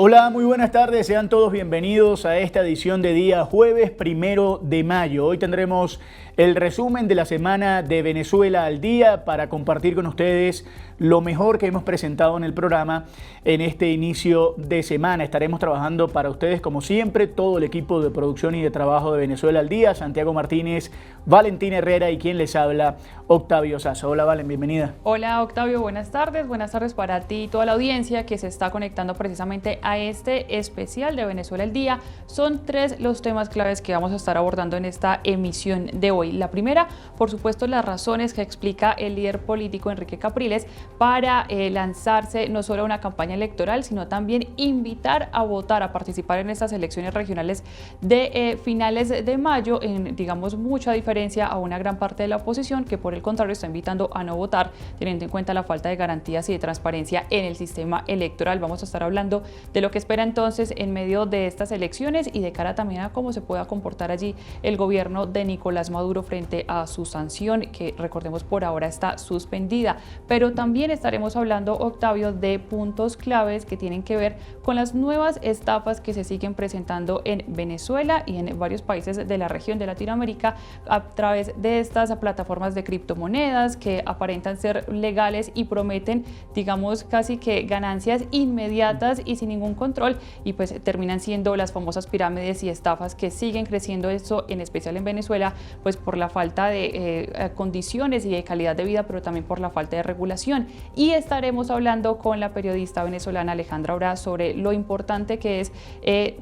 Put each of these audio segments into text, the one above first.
Hola, muy buenas tardes, sean todos bienvenidos a esta edición de día jueves 1 de mayo. Hoy tendremos el resumen de la semana de Venezuela al día para compartir con ustedes lo mejor que hemos presentado en el programa en este inicio de semana. Estaremos trabajando para ustedes como siempre, todo el equipo de producción y de trabajo de Venezuela al día, Santiago Martínez, Valentín Herrera y quien les habla, Octavio Sazo. Hola Valen, bienvenida. Hola Octavio, buenas tardes para ti y toda la audiencia que se está conectando precisamente a este especial de Venezuela al día. Son 3 los temas claves que vamos a estar abordando en esta emisión de hoy. La primera, por supuesto, las razones que explica el líder político Enrique Capriles para lanzarse no solo a una campaña electoral, sino también invitar a votar, a participar en estas elecciones regionales de finales de mayo, en, digamos, mucha diferencia a una gran parte de la oposición que por el contrario está invitando a no votar, teniendo en cuenta la falta de garantías y de transparencia en el sistema electoral. Vamos a estar hablando de lo que espera entonces en medio de estas elecciones y de cara también a cómo se pueda comportar allí el gobierno de Nicolás Maduro frente a su sanción, que recordemos por ahora está suspendida. Pero también estaremos hablando, Octavio, de puntos claves que tienen que ver con las nuevas estafas que se siguen presentando en Venezuela y en varios países de la región de Latinoamérica a través de estas plataformas de criptomonedas que aparentan ser legales y prometen, digamos, casi que ganancias inmediatas y sin ningún control, y pues terminan siendo las famosas pirámides y estafas que siguen creciendo, esto en especial en Venezuela, pues por la falta de condiciones y de calidad de vida, pero también por la falta de regulación. Y estaremos hablando con la periodista venezolana Alejandra Ora sobre lo importante que es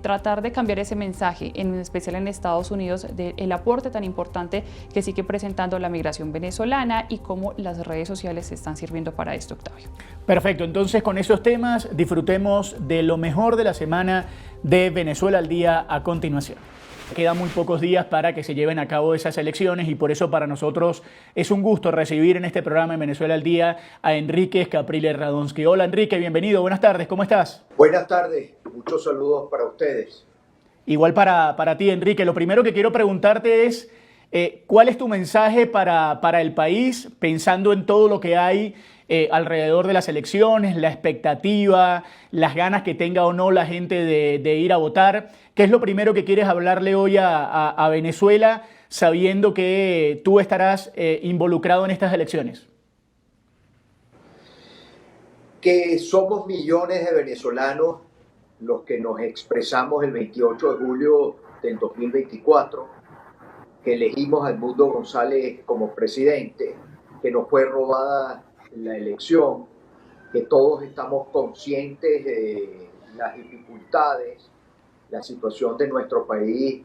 tratar de cambiar ese mensaje, en especial en Estados Unidos, del aporte tan importante que sigue presentando la migración venezolana y cómo las redes sociales se están sirviendo para esto, Octavio. Perfecto, entonces con esos temas disfrutemos de lo mejor de la semana de Venezuela al día a continuación. Quedan muy pocos días para que se lleven a cabo esas elecciones y por eso para nosotros es un gusto recibir en este programa en Venezuela al día a Enrique Capriles Radonsky. Hola Enrique, bienvenido, buenas tardes, ¿cómo estás? Buenas tardes, muchos saludos para ustedes. Igual para ti, Enrique. Lo primero que quiero preguntarte es ¿cuál es tu mensaje para el país, pensando en todo lo que hay alrededor de las elecciones, la expectativa, las ganas que tenga o no la gente de ir a votar? ¿Qué es lo primero que quieres hablarle hoy a Venezuela, sabiendo que tú estarás involucrado en estas elecciones? Que somos millones de venezolanos los que nos expresamos el 28 de julio del 2024, que elegimos a Edmundo González como presidente, que nos fue robada la elección, que todos estamos conscientes de las dificultades, la situación de nuestro país,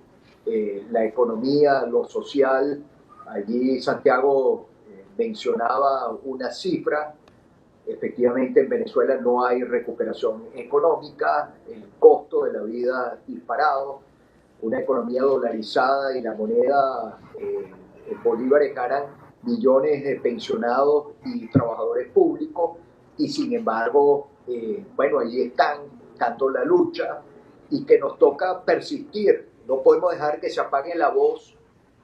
la economía, lo social. Allí Santiago mencionaba una cifra. Efectivamente, en Venezuela no hay recuperación económica, el costo de la vida disparado, una economía dolarizada y la moneda en bolívares ganan millones de pensionados y trabajadores públicos, y sin embargo, bueno, allí están dando la lucha y que nos toca persistir. No podemos dejar que se apague la voz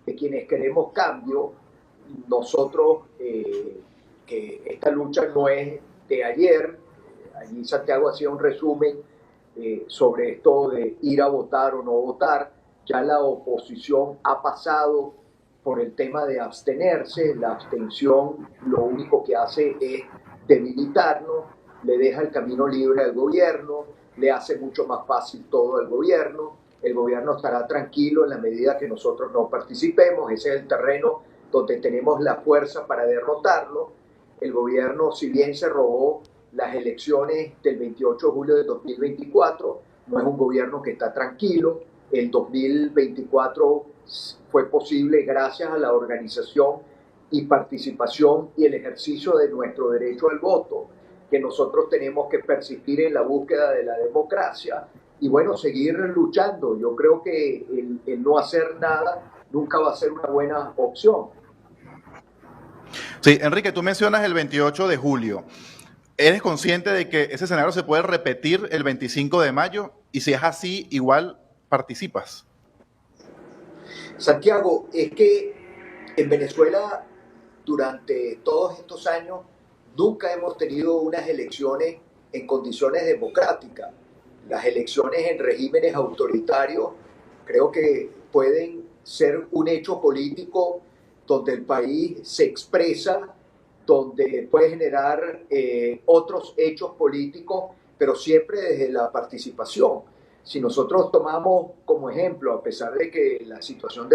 de quienes queremos cambio. Nosotros, que esta lucha no es de ayer. Allí Santiago hacía un resumen sobre esto de ir a votar o no votar. Ya la oposición ha pasado por el tema de abstenerse. La abstención lo único que hace es debilitarnos, le deja el camino libre al gobierno, le hace mucho más fácil todo al gobierno. El gobierno estará tranquilo en la medida que nosotros no participemos. Ese es el terreno donde tenemos la fuerza para derrotarlo. El gobierno, si bien se robó las elecciones del 28 de julio de 2024, no es un gobierno que está tranquilo. El 2024 fue posible gracias a la organización y participación y el ejercicio de nuestro derecho al voto, que nosotros tenemos que persistir en la búsqueda de la democracia y bueno, seguir luchando. Yo creo que el no hacer nada nunca va a ser una buena opción. Sí, Enrique, tú mencionas el 28 de julio. ¿Eres consciente de que ese escenario se puede repetir el 25 de mayo? Y si es así, igual participas. Santiago, es que en Venezuela durante todos estos años nunca hemos tenido unas elecciones en condiciones democráticas. las elecciones en regímenes autoritarios creo que pueden ser un hecho político donde el país se expresa, donde puede generar otros hechos políticos, pero siempre desde la participación. Si nosotros tomamos como ejemplo, a pesar de que la situación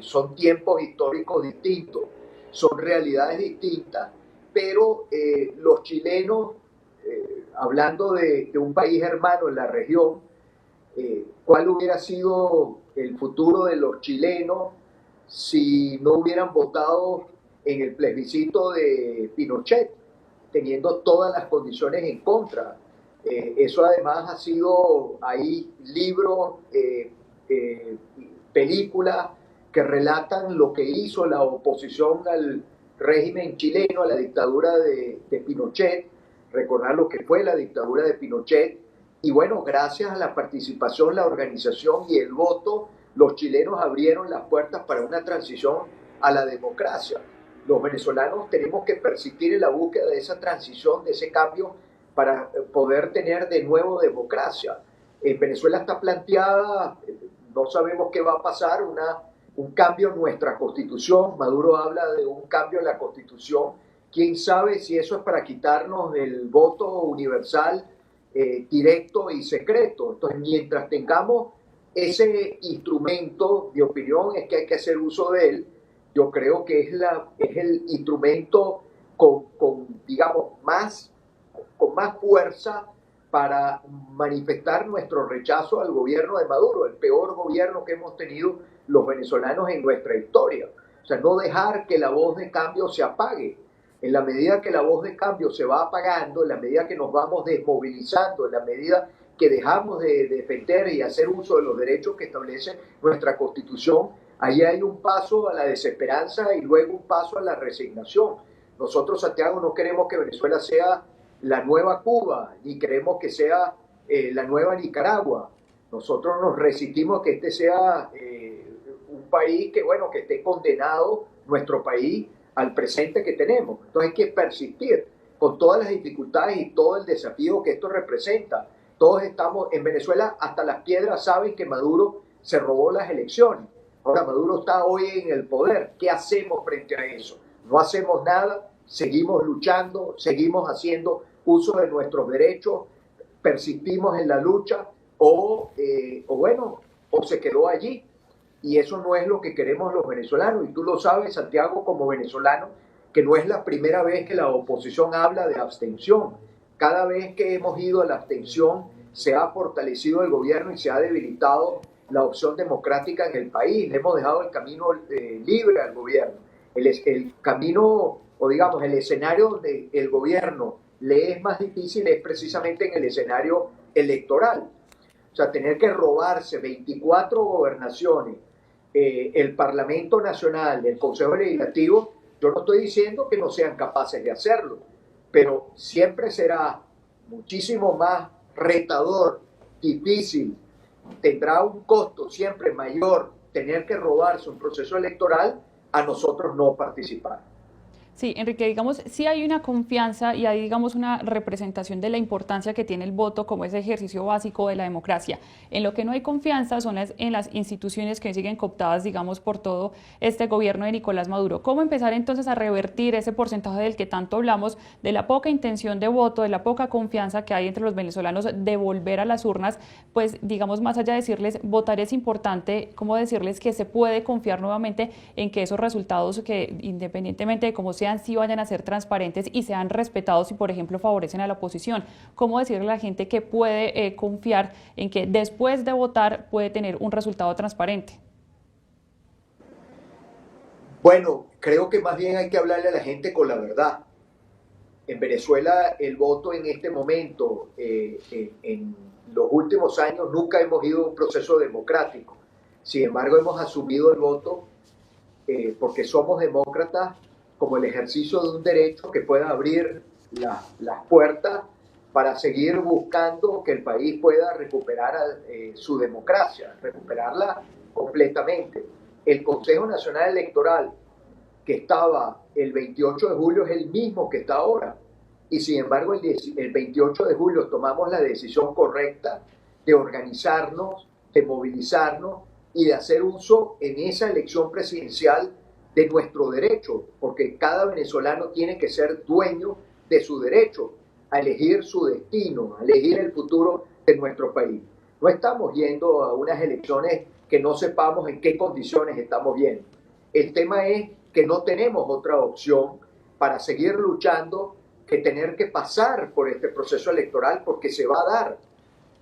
son tiempos históricos distintos, son realidades distintas, pero los chilenos, hablando de un país hermano en la región, ¿cuál hubiera sido el futuro de los chilenos si no hubieran votado en el plebiscito de Pinochet, teniendo todas las condiciones en contra? Eso además ha sido, hay libros, películas que relatan lo que hizo la oposición al régimen chileno, a la dictadura de Pinochet, recordar lo que fue la dictadura de Pinochet. Y bueno, gracias a la participación, la organización y el voto, los chilenos abrieron las puertas para una transición a la democracia. Los venezolanos tenemos que persistir en la búsqueda de esa transición, de ese cambio, para poder tener de nuevo democracia. En Venezuela está planteada, no sabemos qué va a pasar, un cambio en nuestra constitución. Maduro habla de un cambio en la constitución. ¿Quién sabe si eso es para quitarnos el voto universal, directo y secreto? Entonces, mientras tengamos ese instrumento, mi opinión es que hay que hacer uso de él. Yo creo que es el instrumento digamos, con más fuerza para manifestar nuestro rechazo al gobierno de Maduro, el peor gobierno que hemos tenido los venezolanos en nuestra historia. O sea, no dejar que la voz de cambio se apague. En la medida que la voz de cambio se va apagando, en la medida que nos vamos desmovilizando, en la medida que dejamos de defender y hacer uso de los derechos que establece nuestra Constitución, ahí hay un paso a la desesperanza y luego un paso a la resignación. Nosotros, Santiago, no queremos que Venezuela sea la nueva Cuba, ni queremos que sea la nueva Nicaragua. Nosotros nos resistimos a que este sea un país que esté condenado, nuestro país, al presente que tenemos. Entonces hay que persistir con todas las dificultades y todo el desafío que esto representa. Todos estamos en Venezuela, hasta las piedras saben que Maduro se robó las elecciones. Ahora Maduro está hoy en el poder. ¿Qué hacemos frente a eso? No hacemos nada, seguimos luchando, seguimos haciendo uso de nuestros derechos, persistimos en la lucha o se quedó allí. Y eso no es lo que queremos los venezolanos. Y tú lo sabes, Santiago, como venezolano, que no es la primera vez que la oposición habla de abstención. Cada vez que hemos ido a la abstención se ha fortalecido el gobierno y se ha debilitado la opción democrática en el país. Le hemos dejado el camino libre al gobierno. El camino, o digamos, el escenario donde el gobierno le es más difícil es precisamente en el escenario electoral. O sea, tener que robarse 24 gobernaciones, el Parlamento Nacional, el Consejo Legislativo, yo no estoy diciendo que no sean capaces de hacerlo, pero siempre será muchísimo más retador, difícil, tendrá un costo siempre mayor tener que robarse un proceso electoral a nosotros no participar. Sí, Enrique, digamos, sí hay una confianza y hay, digamos, una representación de la importancia que tiene el voto como ese ejercicio básico de la democracia. En lo que no hay confianza son en las instituciones que siguen cooptadas, digamos, por todo este gobierno de Nicolás Maduro. ¿Cómo empezar entonces a revertir ese porcentaje del que tanto hablamos, de la poca intención de voto, de la poca confianza que hay entre los venezolanos de volver a las urnas? Pues, digamos, más allá de decirles votar es importante, ¿cómo decirles que se puede confiar nuevamente en que esos resultados, que independientemente de cómo sean, sí vayan a ser transparentes y sean respetados y, por ejemplo, favorecen a la oposición? ¿Cómo decirle a la gente que puede confiar en que después de votar puede tener un resultado transparente? Bueno, creo que más bien hay que hablarle a la gente con la verdad. En Venezuela el voto en este momento, en los últimos años, nunca hemos ido a un proceso democrático. Sin embargo, hemos asumido el voto porque somos demócratas, como el ejercicio de un derecho que pueda abrir las puertas para seguir buscando que el país pueda recuperar su democracia, recuperarla completamente. El Consejo Nacional Electoral que estaba el 28 de julio es el mismo que está ahora y sin embargo el 28 de julio tomamos la decisión correcta de organizarnos, de movilizarnos y de hacer uso en esa elección presidencial de nuestro derecho, porque cada venezolano tiene que ser dueño de su derecho a elegir su destino, a elegir el futuro de nuestro país. No estamos yendo a unas elecciones que no sepamos en qué condiciones estamos yendo. El tema es que no tenemos otra opción para seguir luchando que tener que pasar por este proceso electoral, porque se va a dar,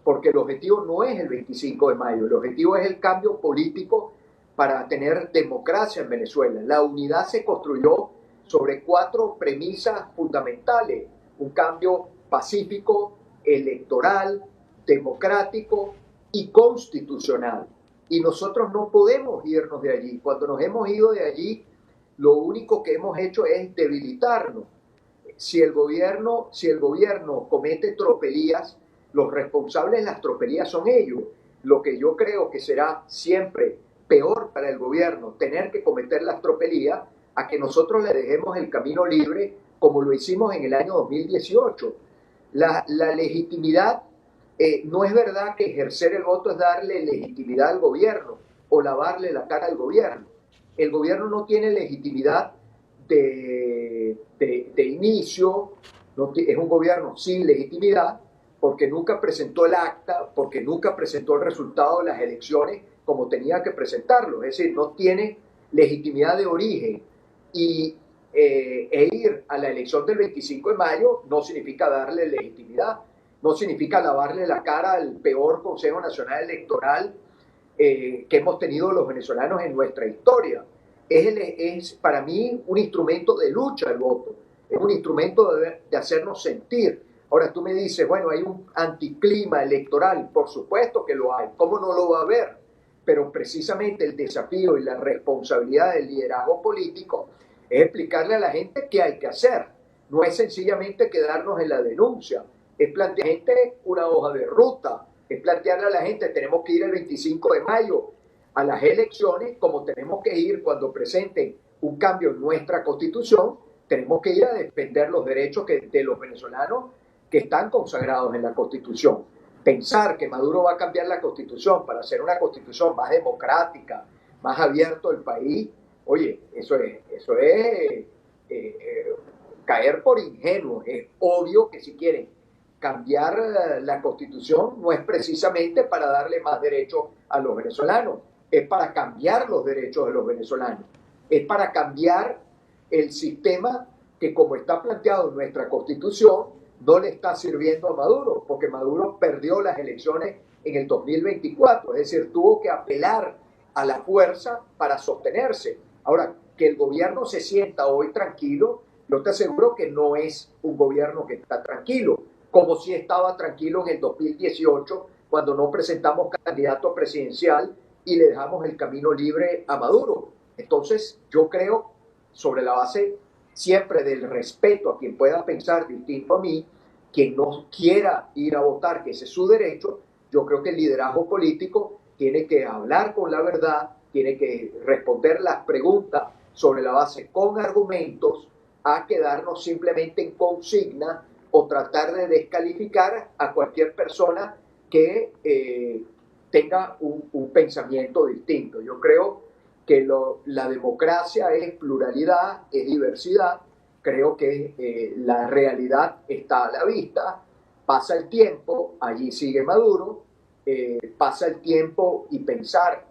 porque el objetivo no es el 25 de mayo, el objetivo es el cambio político para tener democracia en Venezuela. La unidad se construyó sobre 4 premisas fundamentales: un cambio pacífico, electoral, democrático y constitucional. Y nosotros no podemos irnos de allí. Cuando nos hemos ido de allí, lo único que hemos hecho es debilitarnos. Si el gobierno comete tropelías, los responsables de las tropelías son ellos. Lo que yo creo que será siempre peor para el gobierno tener que cometer las tropelías a que nosotros le dejemos el camino libre como lo hicimos en el año 2018. La legitimidad, no es verdad que ejercer el voto es darle legitimidad al gobierno o lavarle la cara al gobierno. El gobierno no tiene legitimidad de inicio, es un gobierno sin legitimidad, porque nunca presentó el acta, porque nunca presentó el resultado de las elecciones como tenía que presentarlo. Es decir, no tiene legitimidad de origen. Y ir a la elección del 25 de mayo no significa darle legitimidad, no significa lavarle la cara al peor Consejo Nacional Electoral que hemos tenido los venezolanos en nuestra historia. Es para mí un instrumento de lucha el voto, es un instrumento de hacernos sentir. Ahora tú me dices, bueno, hay un anticlima electoral, por supuesto que lo hay, ¿cómo no lo va a haber? Pero precisamente el desafío y la responsabilidad del liderazgo político es explicarle a la gente qué hay que hacer. No es sencillamente quedarnos en la denuncia, es plantear a la gente una hoja de ruta, es plantearle a la gente, tenemos que ir el 25 de mayo a las elecciones, como tenemos que ir cuando presenten un cambio en nuestra Constitución, tenemos que ir a defender los derechos de los venezolanos que están consagrados en la Constitución. Pensar que Maduro va a cambiar la Constitución para hacer una Constitución más democrática, más abierta al país, oye, eso es caer por ingenuo. Es obvio que si quieren cambiar la Constitución no es precisamente para darle más derechos a los venezolanos, es para cambiar los derechos de los venezolanos, es para cambiar el sistema que, como está planteado en nuestra Constitución, no le está sirviendo a Maduro, porque Maduro perdió las elecciones en el 2024, es decir, tuvo que apelar a la fuerza para sostenerse. Ahora, que el gobierno se sienta hoy tranquilo, yo te aseguro que no es un gobierno que está tranquilo, como si estaba tranquilo en el 2018, cuando no presentamos candidato presidencial y le dejamos el camino libre a Maduro. Entonces, yo creo, sobre la base siempre del respeto a quien pueda pensar distinto a mí, quien no quiera ir a votar, que ese es su derecho, yo creo que el liderazgo político tiene que hablar con la verdad, tiene que responder las preguntas sobre la base con argumentos, a quedarnos simplemente en consigna o tratar de descalificar a cualquier persona que tenga un pensamiento distinto. Yo creo que la democracia es pluralidad, es diversidad. Creo que la realidad está a la vista. Pasa el tiempo, allí sigue Maduro, pasa el tiempo y pensar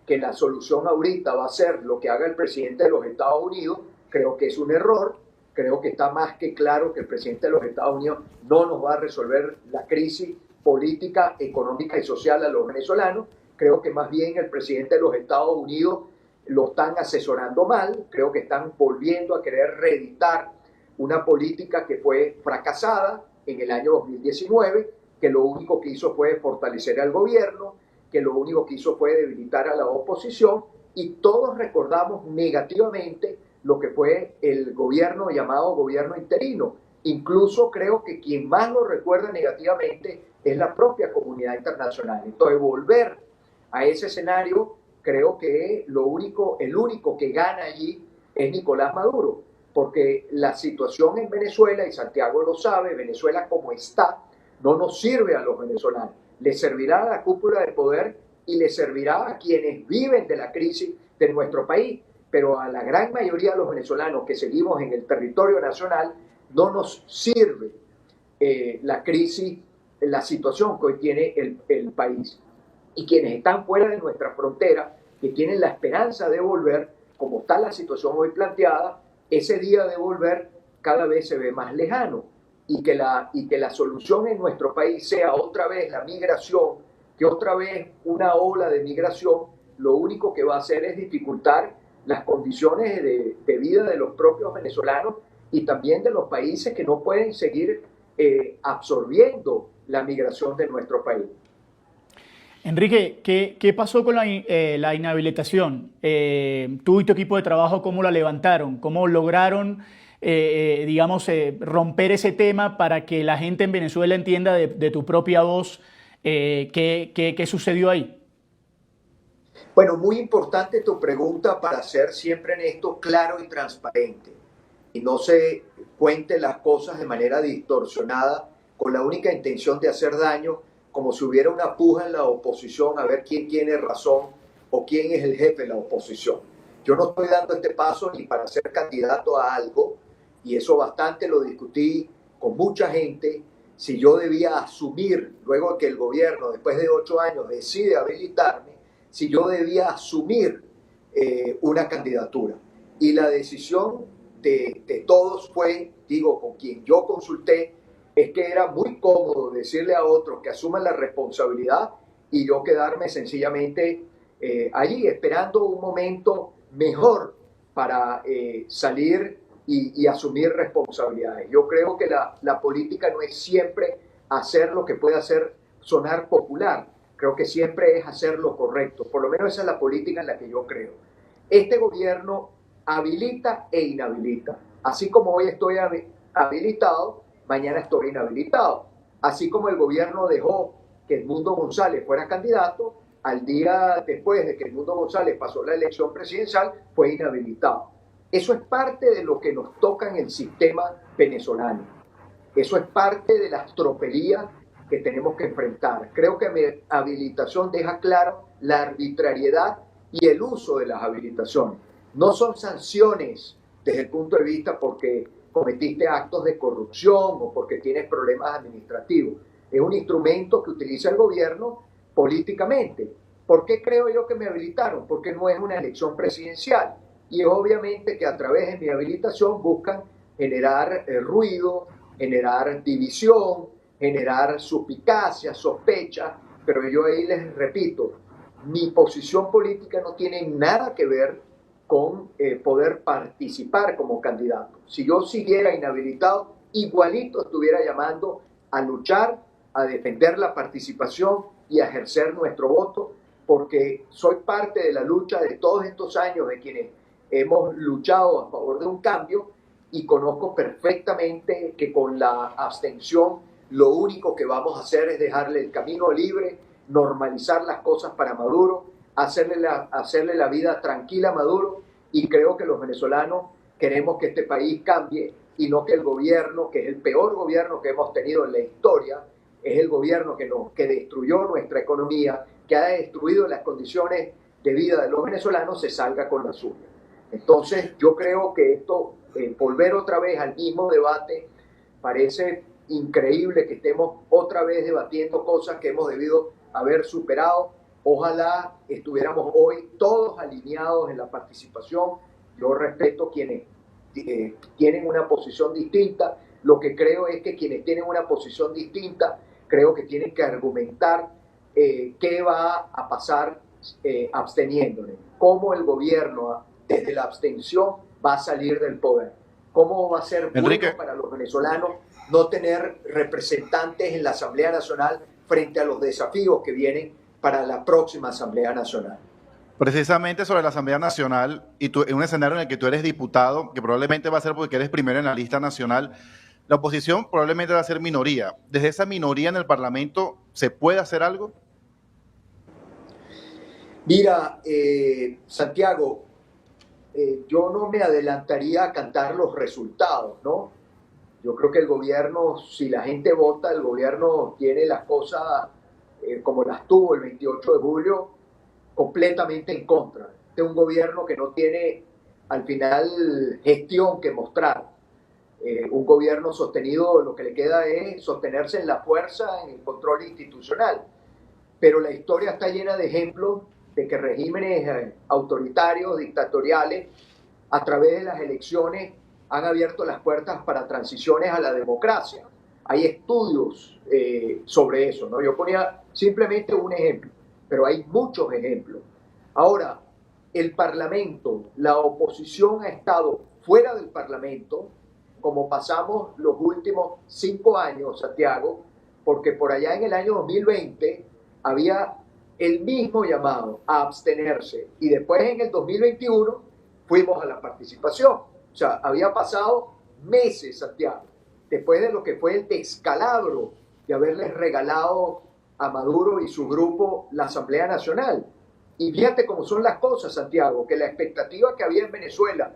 que la solución ahorita va a ser lo que haga el presidente de los Estados Unidos, creo que es un error. Creo que está más que claro que el presidente de los Estados Unidos no nos va a resolver la crisis política, económica y social a los venezolanos. Creo que más bien el presidente de los Estados Unidos lo están asesorando mal. Creo que están volviendo a querer reeditar una política que fue fracasada en el año 2019, que lo único que hizo fue fortalecer al gobierno, que lo único que hizo fue debilitar a la oposición, y todos recordamos negativamente lo que fue el gobierno llamado gobierno interino. Incluso creo que quien más lo recuerda negativamente es la propia comunidad internacional. Entonces, volver a ese escenario, creo que el único que gana allí es Nicolás Maduro, porque la situación en Venezuela, y Santiago lo sabe, Venezuela como está, no nos sirve a los venezolanos. Le servirá a la cúpula de poder y le servirá a quienes viven de la crisis de nuestro país, pero a la gran mayoría de los venezolanos que seguimos en el territorio nacional no nos sirve la crisis, la situación que hoy tiene el país. Y quienes están fuera de nuestra frontera, que tienen la esperanza de volver, como está la situación hoy planteada, ese día de volver cada vez se ve más lejano, y que la solución en nuestro país sea otra vez la migración, que otra vez una ola de migración, lo único que va a hacer es dificultar las condiciones de vida de los propios venezolanos y también de los países que no pueden seguir absorbiendo la migración de nuestro país. Enrique, ¿qué pasó con la inhabilitación? Tú y tu equipo de trabajo, ¿cómo la levantaron? ¿Cómo lograron, romper ese tema para que la gente en Venezuela entienda de tu propia voz qué sucedió ahí? Bueno, muy importante tu pregunta para ser siempre en esto claro y transparente y no se cuente las cosas de manera distorsionada con la única intención de hacer daño, como si hubiera una puja en la oposición a ver quién tiene razón o quién es el jefe de la oposición. Yo no estoy dando este paso ni para ser candidato a algo, y eso bastante lo discutí con mucha gente, si yo debía asumir, luego que el gobierno después de 8 años decide habilitarme, si yo debía asumir una candidatura. Y la decisión de todos fue, digo, con quien yo consulté, es que era muy cómodo decirle a otros que asuman la responsabilidad y yo quedarme sencillamente allí esperando un momento mejor para salir y asumir responsabilidades. Yo creo que la política no es siempre hacer lo que puede hacer sonar popular, creo que siempre es hacer lo correcto, por lo menos esa es la política en la que yo creo. Este gobierno habilita e inhabilita, así como hoy estoy habilitado, mañana estoy inhabilitado. Así como el gobierno dejó que Edmundo González fuera candidato, al día después de que Edmundo González pasó la elección presidencial, fue inhabilitado. Eso es parte de lo que nos toca en el sistema venezolano. Eso es parte de las tropelías que tenemos que enfrentar. Creo que mi habilitación deja claro la arbitrariedad y el uso de las habilitaciones. No son sanciones desde el punto de vista porque cometiste actos de corrupción o porque tienes problemas administrativos. Es un instrumento que utiliza el gobierno políticamente. ¿Por qué creo yo que me habilitaron? Porque no es una elección presidencial. Y es obviamente que a través de mi habilitación buscan generar ruido, generar división, generar suspicacia, sospecha, pero yo ahí les repito, mi posición política no tiene nada que ver con poder participar como candidato. Si yo siguiera inhabilitado, igualito estuviera llamando a luchar, a defender la participación y a ejercer nuestro voto, porque soy parte de la lucha de todos estos años de quienes hemos luchado a favor de un cambio y conozco perfectamente que con la abstención lo único que vamos a hacer es dejarle el camino libre, normalizar las cosas para Maduro, hacerle la vida tranquila a Maduro, y creo que los venezolanos queremos que este país cambie y no que el gobierno, que es el peor gobierno que hemos tenido en la historia, es el gobierno que destruyó nuestra economía, que ha destruido las condiciones de vida de los venezolanos, se salga con la suya. Entonces yo creo que esto, volver otra vez al mismo debate, parece increíble que estemos otra vez debatiendo cosas que hemos debido haber superado. Ojalá estuviéramos hoy todos alineados en la participación. Yo respeto quienes tienen una posición distinta. Lo que creo es que quienes tienen una posición distinta, creo que tienen que argumentar qué va a pasar absteniéndole. Cómo el gobierno, desde la abstención, va a salir del poder. Cómo va a ser bueno para los venezolanos no tener representantes en la Asamblea Nacional frente a los desafíos que vienen para la próxima Asamblea Nacional. Precisamente sobre la Asamblea Nacional, y tú, en un escenario en el que tú eres diputado, que probablemente va a ser porque eres primero en la lista nacional, la oposición probablemente va a ser minoría. ¿Desde esa minoría en el Parlamento se puede hacer algo? Mira, Santiago, yo no me adelantaría a cantar los resultados, ¿no? Yo creo que el gobierno, si la gente vota, el gobierno tiene las cosas como las tuvo el 28 de julio, completamente en contra. Este es un gobierno que no tiene al final gestión que mostrar. Un gobierno sostenido, lo que le queda es sostenerse en la fuerza, en el control institucional. Pero la historia está llena de ejemplos de que regímenes autoritarios, dictatoriales, a través de las elecciones han abierto las puertas para transiciones a la democracia. Hay estudios sobre eso, ¿no? Yo ponía simplemente un ejemplo, pero hay muchos ejemplos. Ahora, el Parlamento, la oposición ha estado fuera del Parlamento, como pasamos los últimos 5 años, Santiago, porque por allá en el año 2020 había el mismo llamado a abstenerse y después en el 2021 fuimos a la participación. O sea, había pasado meses, Santiago, después de lo que fue el descalabro de haberles regalado a Maduro y su grupo la Asamblea Nacional. Y fíjate cómo son las cosas, Santiago, que la expectativa que había en Venezuela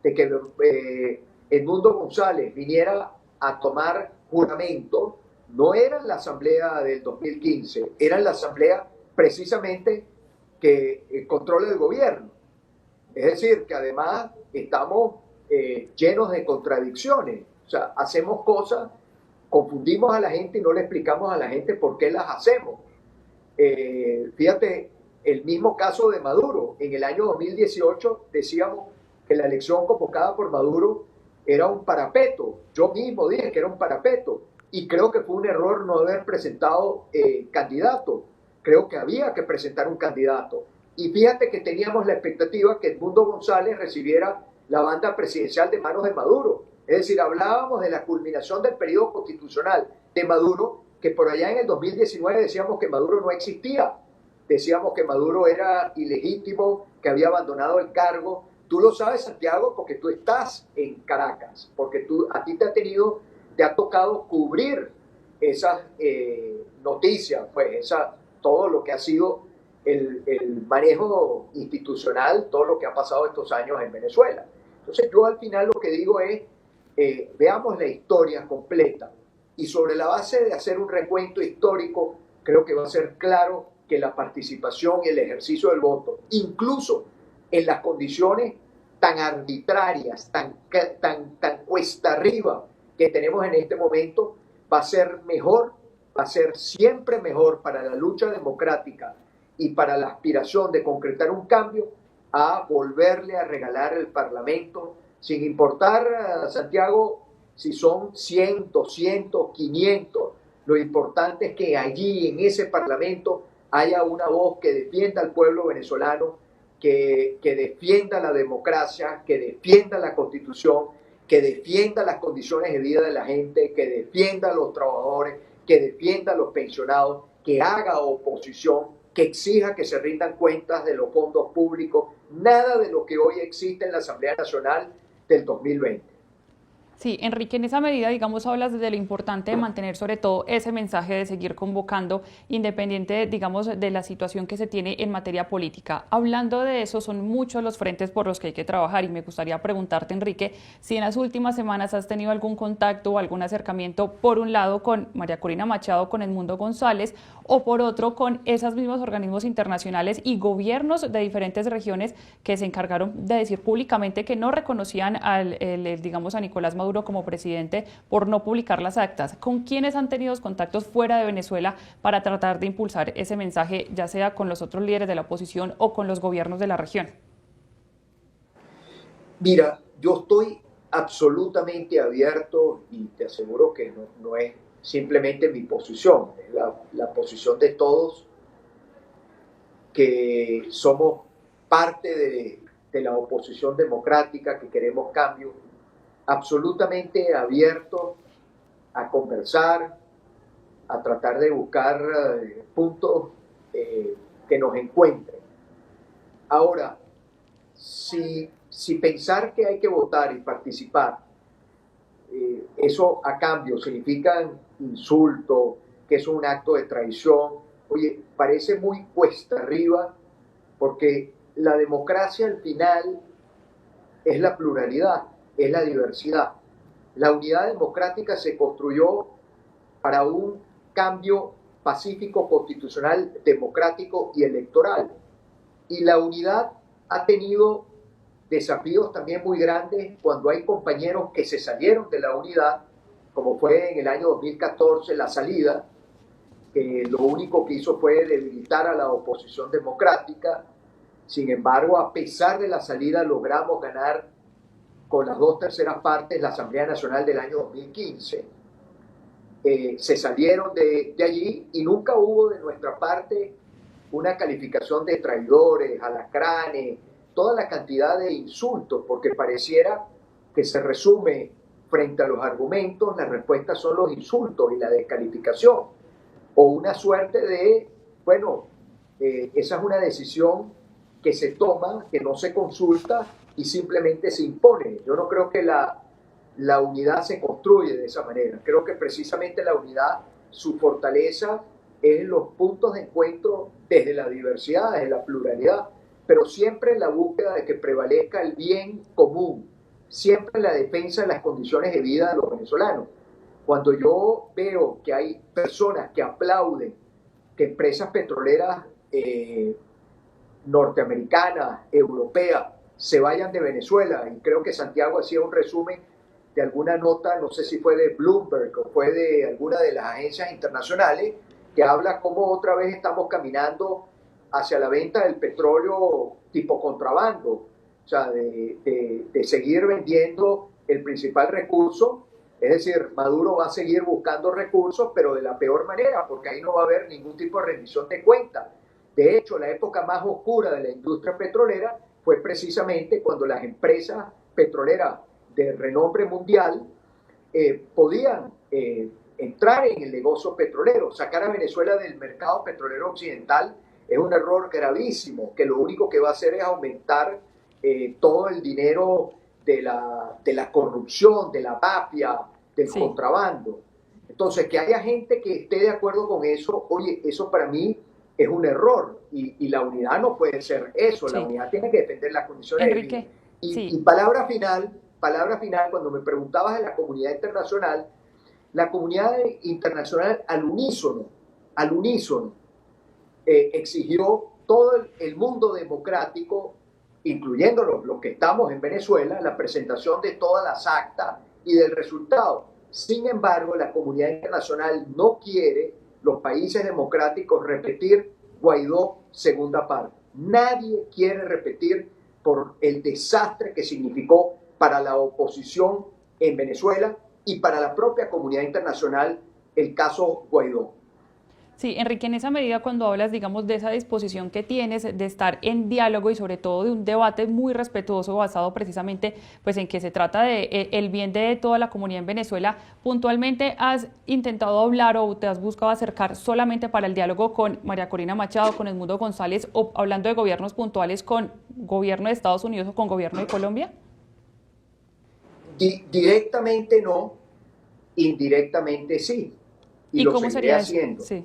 de que Edmundo González viniera a tomar juramento no era la Asamblea del 2015, era la Asamblea precisamente que controla el gobierno. Es decir, que además estamos llenos de contradicciones. O sea, hacemos cosas, confundimos a la gente y no le explicamos a la gente por qué las hacemos. Fíjate, el mismo caso de Maduro. En el año 2018 decíamos que la elección convocada por Maduro era un parapeto. Yo mismo dije que era un parapeto. Y creo que fue un error no haber presentado candidato. Creo que había que presentar un candidato. Y fíjate que teníamos la expectativa que Edmundo González recibiera la banda presidencial de manos de Maduro. Es decir, hablábamos de la culminación del periodo constitucional de Maduro, que por allá en el 2019 decíamos que Maduro no existía. Decíamos que Maduro era ilegítimo, que había abandonado el cargo. Tú lo sabes, Santiago, porque tú estás en Caracas, porque a ti te ha tocado cubrir esas noticias, pues todo lo que ha sido el manejo institucional, todo lo que ha pasado estos años en Venezuela. Entonces yo al final lo que digo es, veamos la historia completa y sobre la base de hacer un recuento histórico, creo que va a ser claro que la participación y el ejercicio del voto, incluso en las condiciones tan arbitrarias, tan cuesta arriba que tenemos en este momento, va a ser mejor, va a ser siempre mejor para la lucha democrática y para la aspiración de concretar un cambio a volverle a regalar el Parlamento, sin importar, Santiago, si son 100, 200, 500. Lo importante es que allí, en ese Parlamento, haya una voz que defienda al pueblo venezolano, que defienda la democracia, que defienda la Constitución, que defienda las condiciones de vida de la gente, que defienda a los trabajadores, que defienda a los pensionados, que haga oposición, que exija que se rindan cuentas de los fondos públicos, nada de lo que hoy existe en la Asamblea Nacional del 2020. Sí, Enrique, en esa medida, digamos, hablas de lo importante de mantener sobre todo ese mensaje de seguir convocando, independiente, digamos, de la situación que se tiene en materia política. Hablando de eso, son muchos los frentes por los que hay que trabajar y me gustaría preguntarte, Enrique, si en las últimas semanas has tenido algún contacto o algún acercamiento, por un lado, con María Corina Machado, con Edmundo González, o por otro, con esos mismos organismos internacionales y gobiernos de diferentes regiones que se encargaron de decir públicamente que no reconocían digamos, a Nicolás Maduro como presidente por no publicar las actas. ¿Con quiénes han tenido contactos fuera de Venezuela para tratar de impulsar ese mensaje, ya sea con los otros líderes de la oposición o con los gobiernos de la región? Mira, yo estoy absolutamente abierto y te aseguro que no es simplemente mi posición, es la posición de todos que somos parte de la oposición democrática, que queremos cambio, absolutamente abierto a conversar, a tratar de buscar puntos que nos encuentren. Ahora, si pensar que hay que votar y participar, eso a cambio significa insulto, que es un acto de traición, oye, parece muy cuesta arriba, porque la democracia al final es la pluralidad, es la diversidad. La unidad democrática se construyó para un cambio pacífico, constitucional, democrático y electoral. Y la unidad ha tenido desafíos también muy grandes cuando hay compañeros que se salieron de la unidad, como fue en el año 2014 la salida, que lo único que hizo fue debilitar a la oposición democrática. Sin embargo, a pesar de la salida, logramos ganar con las 2/3 partes la Asamblea Nacional del año 2015. Se salieron de allí y nunca hubo de nuestra parte una calificación de traidores, alacranes, toda la cantidad de insultos, porque pareciera que se resume frente a los argumentos, las respuestas son los insultos y la descalificación, o una suerte de, bueno, esa es una decisión que se toma, que no se consulta y simplemente se impone. Yo no creo que la unidad se construye de esa manera. Creo que precisamente la unidad, su fortaleza es en los puntos de encuentro desde la diversidad, desde la pluralidad, pero siempre en la búsqueda de que prevalezca el bien común, siempre en la defensa de las condiciones de vida de los venezolanos. Cuando yo veo que hay personas que aplauden que empresas petroleras norteamericanas, europeas, se vayan de Venezuela, y creo que Santiago hacía un resumen de alguna nota, no sé si fue de Bloomberg o fue de alguna de las agencias internacionales, que habla cómo otra vez estamos caminando hacia la venta del petróleo tipo contrabando, o sea, de seguir vendiendo el principal recurso. Es decir, Maduro va a seguir buscando recursos, pero de la peor manera, porque ahí no va a haber ningún tipo de rendición de cuentas. De hecho, la época más oscura de la industria petrolera fue precisamente cuando las empresas petroleras de renombre mundial podían entrar en el negocio petrolero. Sacar a Venezuela del mercado petrolero occidental es un error gravísimo, que lo único que va a hacer es aumentar todo el dinero de la corrupción, de la mafia, del contrabando. Entonces, que haya gente que esté de acuerdo con eso, oye, eso para mí es un error, y la unidad no puede ser eso. La unidad tiene que defender las condiciones de vida. Y palabra final, cuando me preguntabas de la comunidad internacional al unísono, exigió todo el mundo democrático, incluyendo los que estamos en Venezuela, la presentación de todas las actas y del resultado. Sin embargo, la comunidad internacional no quiere, los países democráticos, repetir Guaidó segunda parte. Nadie quiere repetir, por el desastre que significó para la oposición en Venezuela y para la propia comunidad internacional, el caso Guaidó. Sí, Enrique, en esa medida, cuando hablas, digamos, de esa disposición que tienes de estar en diálogo y sobre todo de un debate muy respetuoso basado precisamente pues en que se trata de el bien de toda la comunidad en Venezuela, puntualmente has intentado hablar o te has buscado acercar solamente para el diálogo con María Corina Machado, con Edmundo González, o hablando de gobiernos puntuales con gobierno de Estados Unidos o con gobierno de Colombia? Directamente no, indirectamente sí. ¿Y cómo sería haciendo. Sí.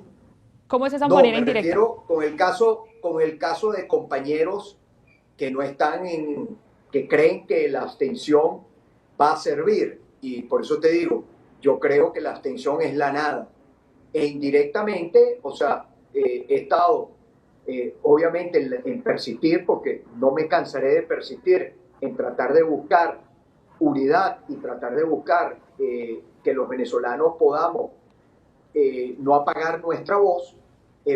¿Cómo es esa manera indirecta? Me refiero con el caso de compañeros que no están que creen que la abstención va a servir. Y por eso te digo, yo creo que la abstención es la nada. E indirectamente, o sea, he estado obviamente en persistir, porque no me cansaré de persistir en tratar de buscar unidad y tratar de buscar que los venezolanos podamos no apagar nuestra voz.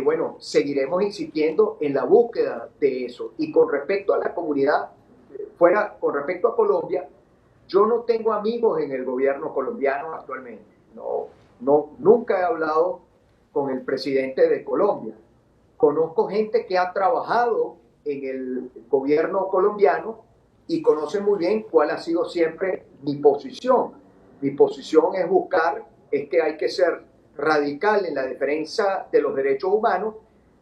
Bueno, seguiremos insistiendo en la búsqueda de eso. Y con respecto a la comunidad, con respecto a Colombia, yo no tengo amigos en el gobierno colombiano actualmente. Nunca he hablado con el presidente de Colombia. Conozco gente que ha trabajado en el gobierno colombiano y conoce muy bien cuál ha sido siempre mi posición. Mi posición es que hay que ser radical en la defensa de los derechos humanos,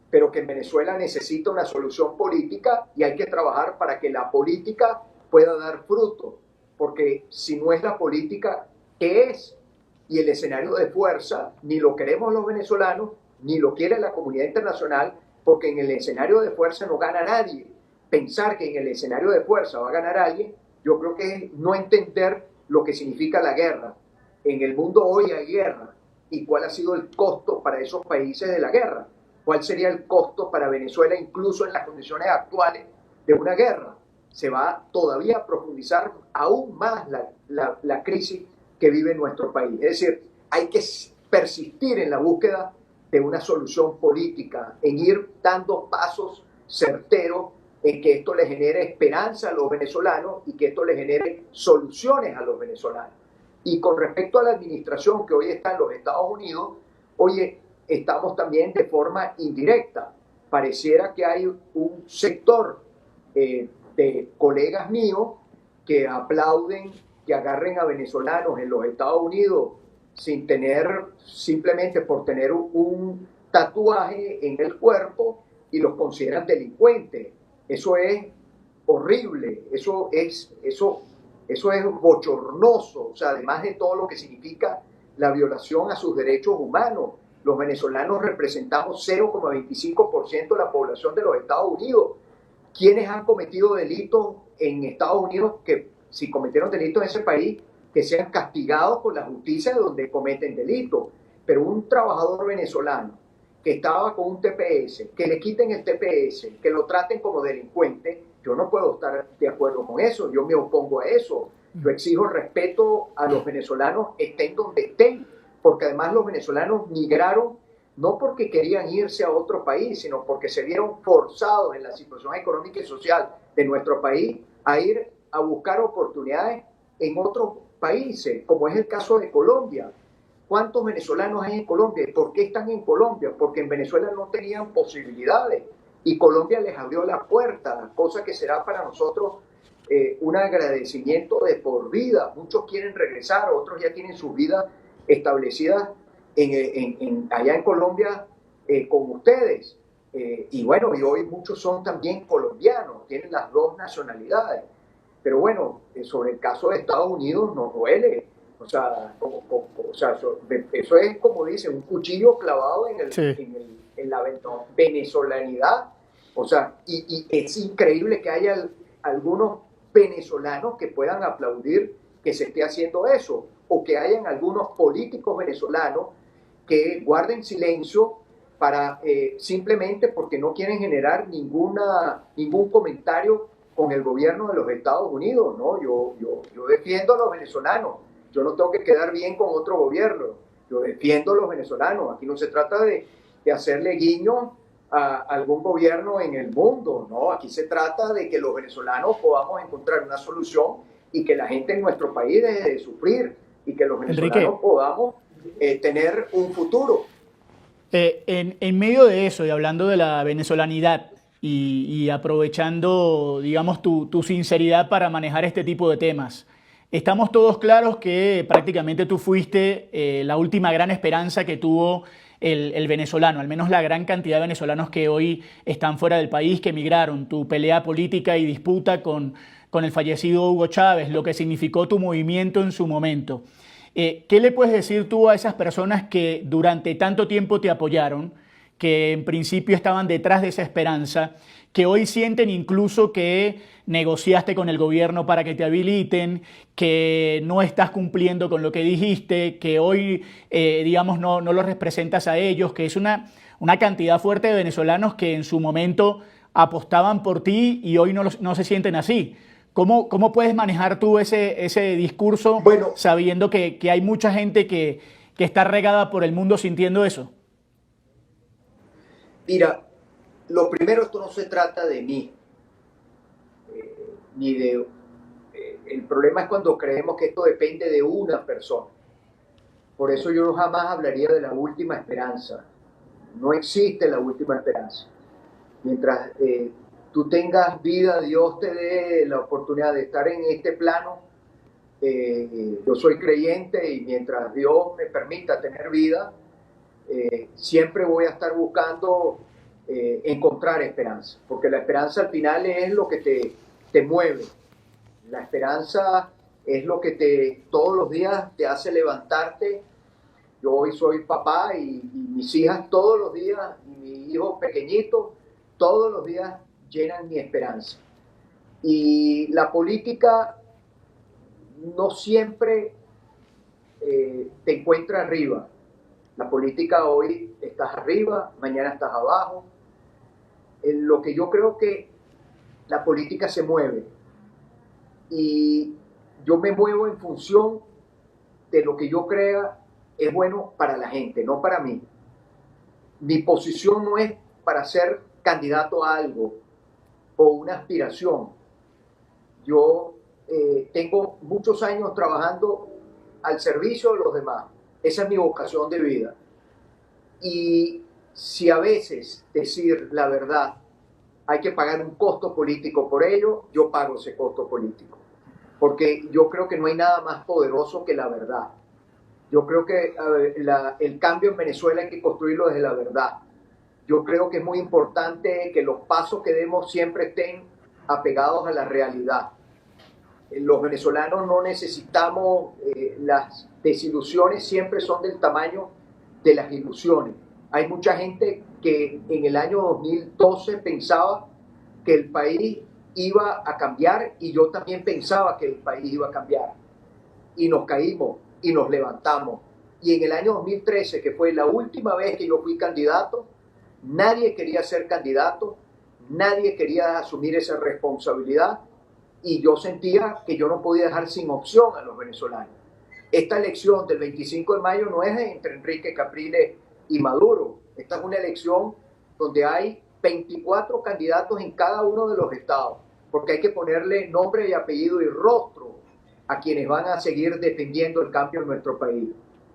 pero que en Venezuela necesita una solución política y hay que trabajar para que la política pueda dar fruto, porque si no es la política, ¿qué es? Y el escenario de fuerza ni lo queremos los venezolanos, ni lo quiere la comunidad internacional, porque en el escenario de fuerza no gana nadie. Pensar que en el escenario de fuerza va a ganar alguien Yo creo que es no entender lo que significa la guerra. En el mundo hoy hay guerra. ¿Y cuál ha sido el costo para esos países de la guerra? ¿Cuál sería el costo para Venezuela incluso en las condiciones actuales de una guerra? Se va todavía a profundizar aún más la crisis que vive nuestro país. Es decir, hay que persistir en la búsqueda de una solución política, en ir dando pasos certeros en que esto le genere esperanza a los venezolanos y que esto le genere soluciones a los venezolanos. Y con respecto a la administración que hoy está en los Estados Unidos, oye, estamos también de forma indirecta. Pareciera que hay un sector de colegas míos que aplauden que agarren a venezolanos en los Estados Unidos sin tener, simplemente por tener un tatuaje en el cuerpo y los consideran delincuentes. Eso es horrible, eso es bochornoso, o sea, además de todo lo que significa la violación a sus derechos humanos. Los venezolanos representamos 0,25% de la población de los Estados Unidos. ¿Quiénes han cometido delitos en Estados Unidos que, si cometieron delitos en ese país, que sean castigados por la justicia de donde cometen delitos? Pero un trabajador venezolano que estaba con un TPS, que le quiten el TPS, que lo traten como delincuente, yo no puedo estar de acuerdo con eso, yo me opongo a eso. Yo exijo respeto a los venezolanos, estén donde estén, porque además los venezolanos migraron no porque querían irse a otro país, sino porque se vieron forzados en la situación económica y social de nuestro país a ir a buscar oportunidades en otros países, como es el caso de Colombia. ¿Cuántos venezolanos hay en Colombia? ¿Por qué están en Colombia? Porque en Venezuela no tenían posibilidades y Colombia les abrió la puerta, cosa que será para nosotros un agradecimiento de por vida. Muchos quieren regresar, otros ya tienen sus vidas establecidas allá en Colombia con ustedes. Y bueno, y hoy muchos son también colombianos, tienen las dos nacionalidades. Pero bueno, sobre el caso de Estados Unidos nos duele. O sea, eso es como dice, un cuchillo clavado en la venezolanidad. O sea, y es increíble que haya algunos venezolanos que puedan aplaudir que se esté haciendo eso, o que hayan algunos políticos venezolanos que guarden silencio para simplemente porque no quieren generar ningún comentario con el gobierno de los Estados Unidos, ¿no? Yo defiendo a los venezolanos. Yo no tengo que quedar bien con otro gobierno. Yo defiendo a los venezolanos. Aquí no se trata de hacerle guiño a algún gobierno en el mundo, ¿no? Aquí se trata de que los venezolanos podamos encontrar una solución y que la gente en nuestro país deje de sufrir y que los venezolanos Enrique, podamos tener un futuro. En medio de eso y hablando de la venezolanidad y aprovechando, digamos, tu sinceridad para manejar este tipo de temas, estamos todos claros que prácticamente tú fuiste la última gran esperanza que tuvo el venezolano, al menos la gran cantidad de venezolanos que hoy están fuera del país, que emigraron, tu pelea política y disputa con el fallecido Hugo Chávez, lo que significó tu movimiento en su momento. ¿Qué le puedes decir tú a esas personas que durante tanto tiempo te apoyaron, que en principio estaban detrás de esa esperanza, que hoy sienten incluso que negociaste con el gobierno para que te habiliten, que no estás cumpliendo con lo que dijiste, que hoy, digamos, no los representas a ellos, que es una cantidad fuerte de venezolanos que en su momento apostaban por ti y hoy no se sienten así? ¿Cómo puedes manejar tú ese discurso, Bueno, sabiendo que hay mucha gente que está regada por el mundo sintiendo eso? mira, lo primero, esto no se trata de mí, ni de... el problema es cuando creemos que esto depende de una persona. Por eso yo jamás hablaría de la última esperanza. No existe la última esperanza. Mientras tú tengas vida, Dios te dé la oportunidad de estar en este plano. Yo soy creyente y mientras Dios me permita tener vida, siempre voy a estar buscando encontrar esperanza, porque la esperanza al final es lo que te mueve. La esperanza es lo que todos los días te hace levantarte. Yo hoy soy papá y mis hijas todos los días, y mi hijo pequeñito, todos los días llenan mi esperanza. Y la política no siempre te encuentras arriba. La política hoy estás arriba, mañana estás abajo. Lo que yo creo que la política se mueve y yo me muevo en función de lo que yo crea es bueno para la gente, no para mí. Mi posición no es para ser candidato a algo o una aspiración. Yo tengo muchos años trabajando al servicio de los demás. Esa es mi vocación de vida. Y si a veces decir la verdad hay que pagar un costo político por ello, yo pago ese costo político. Porque yo creo que no hay nada más poderoso que la verdad. Yo creo que el cambio en Venezuela hay que construirlo desde la verdad. Yo creo que es muy importante que los pasos que demos siempre estén apegados a la realidad. Los venezolanos no necesitamos, las desilusiones siempre son del tamaño de las ilusiones. Hay mucha gente que en el año 2012 pensaba que el país iba a cambiar y yo también pensaba que el país iba a cambiar. Y nos caímos y nos levantamos. Y en el año 2013, que fue la última vez que yo fui candidato, nadie quería ser candidato, nadie quería asumir esa responsabilidad y yo sentía que yo no podía dejar sin opción a los venezolanos. Esta elección del 25 de mayo no es entre Enrique Capriles y Maduro. Esta es una elección donde hay 24 candidatos en cada uno de los estados, porque hay que ponerle nombre y apellido y rostro a quienes van a seguir defendiendo el cambio en nuestro país.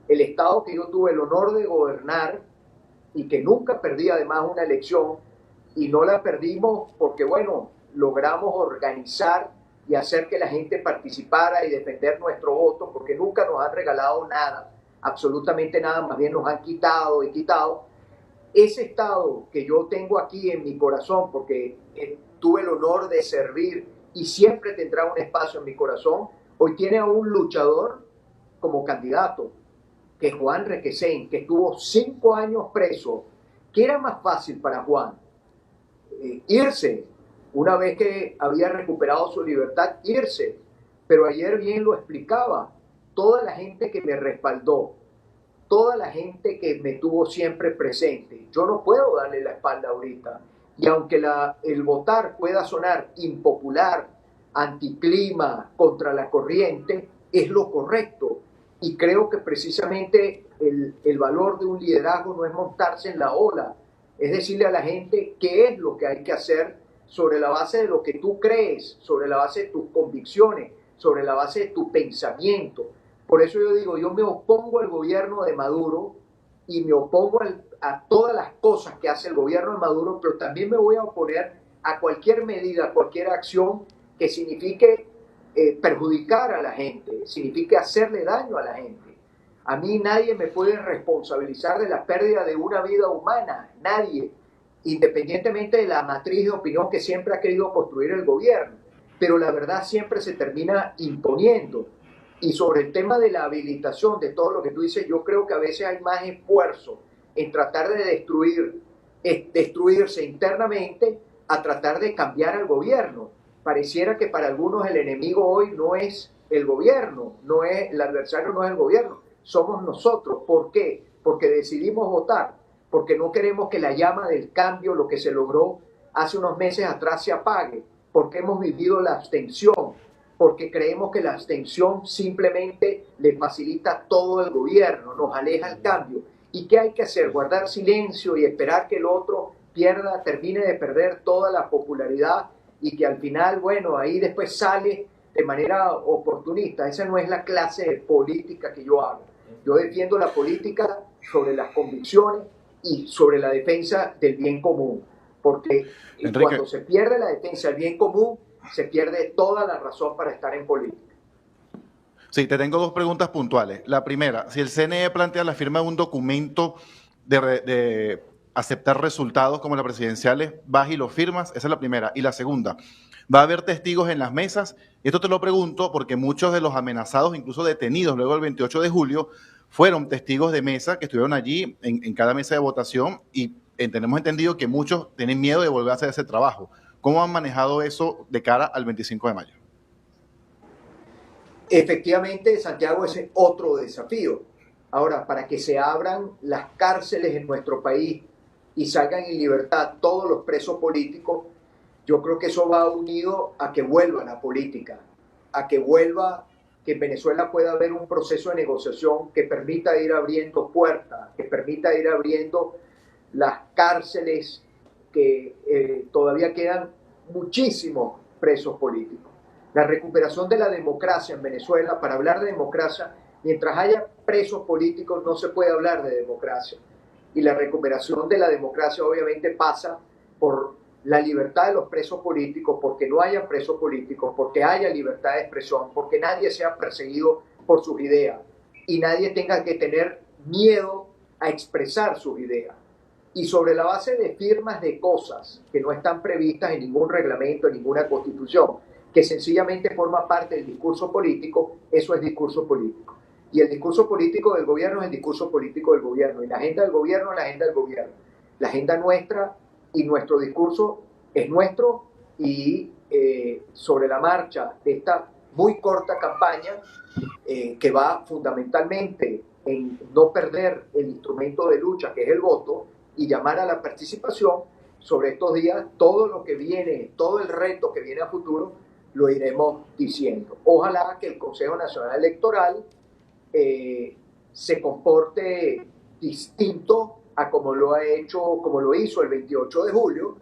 El estado que yo tuve el honor de gobernar y que nunca perdí además una elección, y no la perdimos porque, bueno, logramos organizar y hacer que la gente participara y defender nuestro voto, porque nunca nos han regalado nada, absolutamente nada, más bien nos han quitado y quitado. Ese estado que yo tengo aquí en mi corazón, porque tuve el honor de servir y siempre tendrá un espacio en mi corazón, hoy tiene a un luchador como candidato, que es Juan Requesén, que estuvo 5 años preso. ¿Qué era más fácil para Juan? Irse, una vez que había recuperado su libertad, irse. Pero ayer bien lo explicaba, toda la gente que me respaldó, toda la gente que me tuvo siempre presente, yo no puedo darle la espalda ahorita. Y aunque el votar pueda sonar impopular, anticlima, contra la corriente, es lo correcto. Y creo que precisamente el valor de un liderazgo no es montarse en la ola, es decirle a la gente qué es lo que hay que hacer sobre la base de lo que tú crees, sobre la base de tus convicciones, sobre la base de tu pensamiento. Por eso yo digo, yo me opongo al gobierno de Maduro y me opongo a todas las cosas que hace el gobierno de Maduro, pero también me voy a oponer a cualquier medida, a cualquier acción que signifique perjudicar a la gente, signifique hacerle daño a la gente. A mí nadie me puede responsabilizar de la pérdida de una vida humana, nadie, independientemente de la matriz de opinión que siempre ha querido construir el gobierno, pero la verdad siempre se termina imponiendo. Y sobre el tema de la habilitación, de todo lo que tú dices, yo creo que a veces hay más esfuerzo en tratar de destruirse internamente a tratar de cambiar al gobierno. Pareciera que para algunos el enemigo hoy no es el gobierno, el adversario no es el gobierno, somos nosotros. ¿Por qué? Porque decidimos votar, porque no queremos que la llama del cambio, lo que se logró hace unos meses atrás, se apague, porque hemos vivido la abstención, porque creemos que la abstención simplemente le facilita todo el gobierno, nos aleja el cambio. ¿Y qué hay que hacer? Guardar silencio y esperar que el otro termine de perder toda la popularidad y que al final, bueno, ahí después sale de manera oportunista. Esa no es la clase de política que yo hago. Yo defiendo la política sobre las convicciones y sobre la defensa del bien común, porque Enrique, cuando se pierde la defensa del bien común, se pierde toda la razón para estar en política. Sí, te tengo 2 preguntas puntuales. La primera, si el CNE plantea la firma de un documento de aceptar resultados como las presidenciales, vas y lo firmas, esa es la primera. Y la segunda, ¿va a haber testigos en las mesas? Esto te lo pregunto porque muchos de los amenazados, incluso detenidos luego del 28 de julio, fueron testigos de mesa que estuvieron allí en cada mesa de votación y tenemos entendido que muchos tienen miedo de volver a hacer ese trabajo. ¿Cómo han manejado eso de cara al 25 de mayo? Efectivamente, Santiago, ese es otro desafío. Ahora, para que se abran las cárceles en nuestro país y salgan en libertad todos los presos políticos, yo creo que eso va unido a que vuelva la política, a que vuelva, que en Venezuela pueda haber un proceso de negociación que permita ir abriendo puertas, que permita ir abriendo las cárceles, que todavía quedan muchísimos presos políticos. La recuperación de la democracia en Venezuela, para hablar de democracia, mientras haya presos políticos no se puede hablar de democracia. Y la recuperación de la democracia obviamente pasa por la libertad de los presos políticos, porque no haya presos políticos, porque haya libertad de expresión, porque nadie sea perseguido por sus ideas y nadie tenga que tener miedo a expresar sus ideas. Y sobre la base de firmas de cosas que no están previstas en ningún reglamento, en ninguna constitución, que sencillamente forma parte del discurso político, eso es discurso político. Y el discurso político del gobierno es el discurso político del gobierno, y la agenda del gobierno es la agenda del gobierno. La agenda nuestra y nuestro discurso es nuestro, y sobre la marcha de esta muy corta campaña, que va fundamentalmente en no perder el instrumento de lucha, que es el voto, y llamar a la participación, sobre estos días, todo lo que viene, todo el reto que viene a futuro, lo iremos diciendo. Ojalá que el Consejo Nacional Electoral se comporte distinto a como lo ha hecho, como lo hizo el 28 de julio,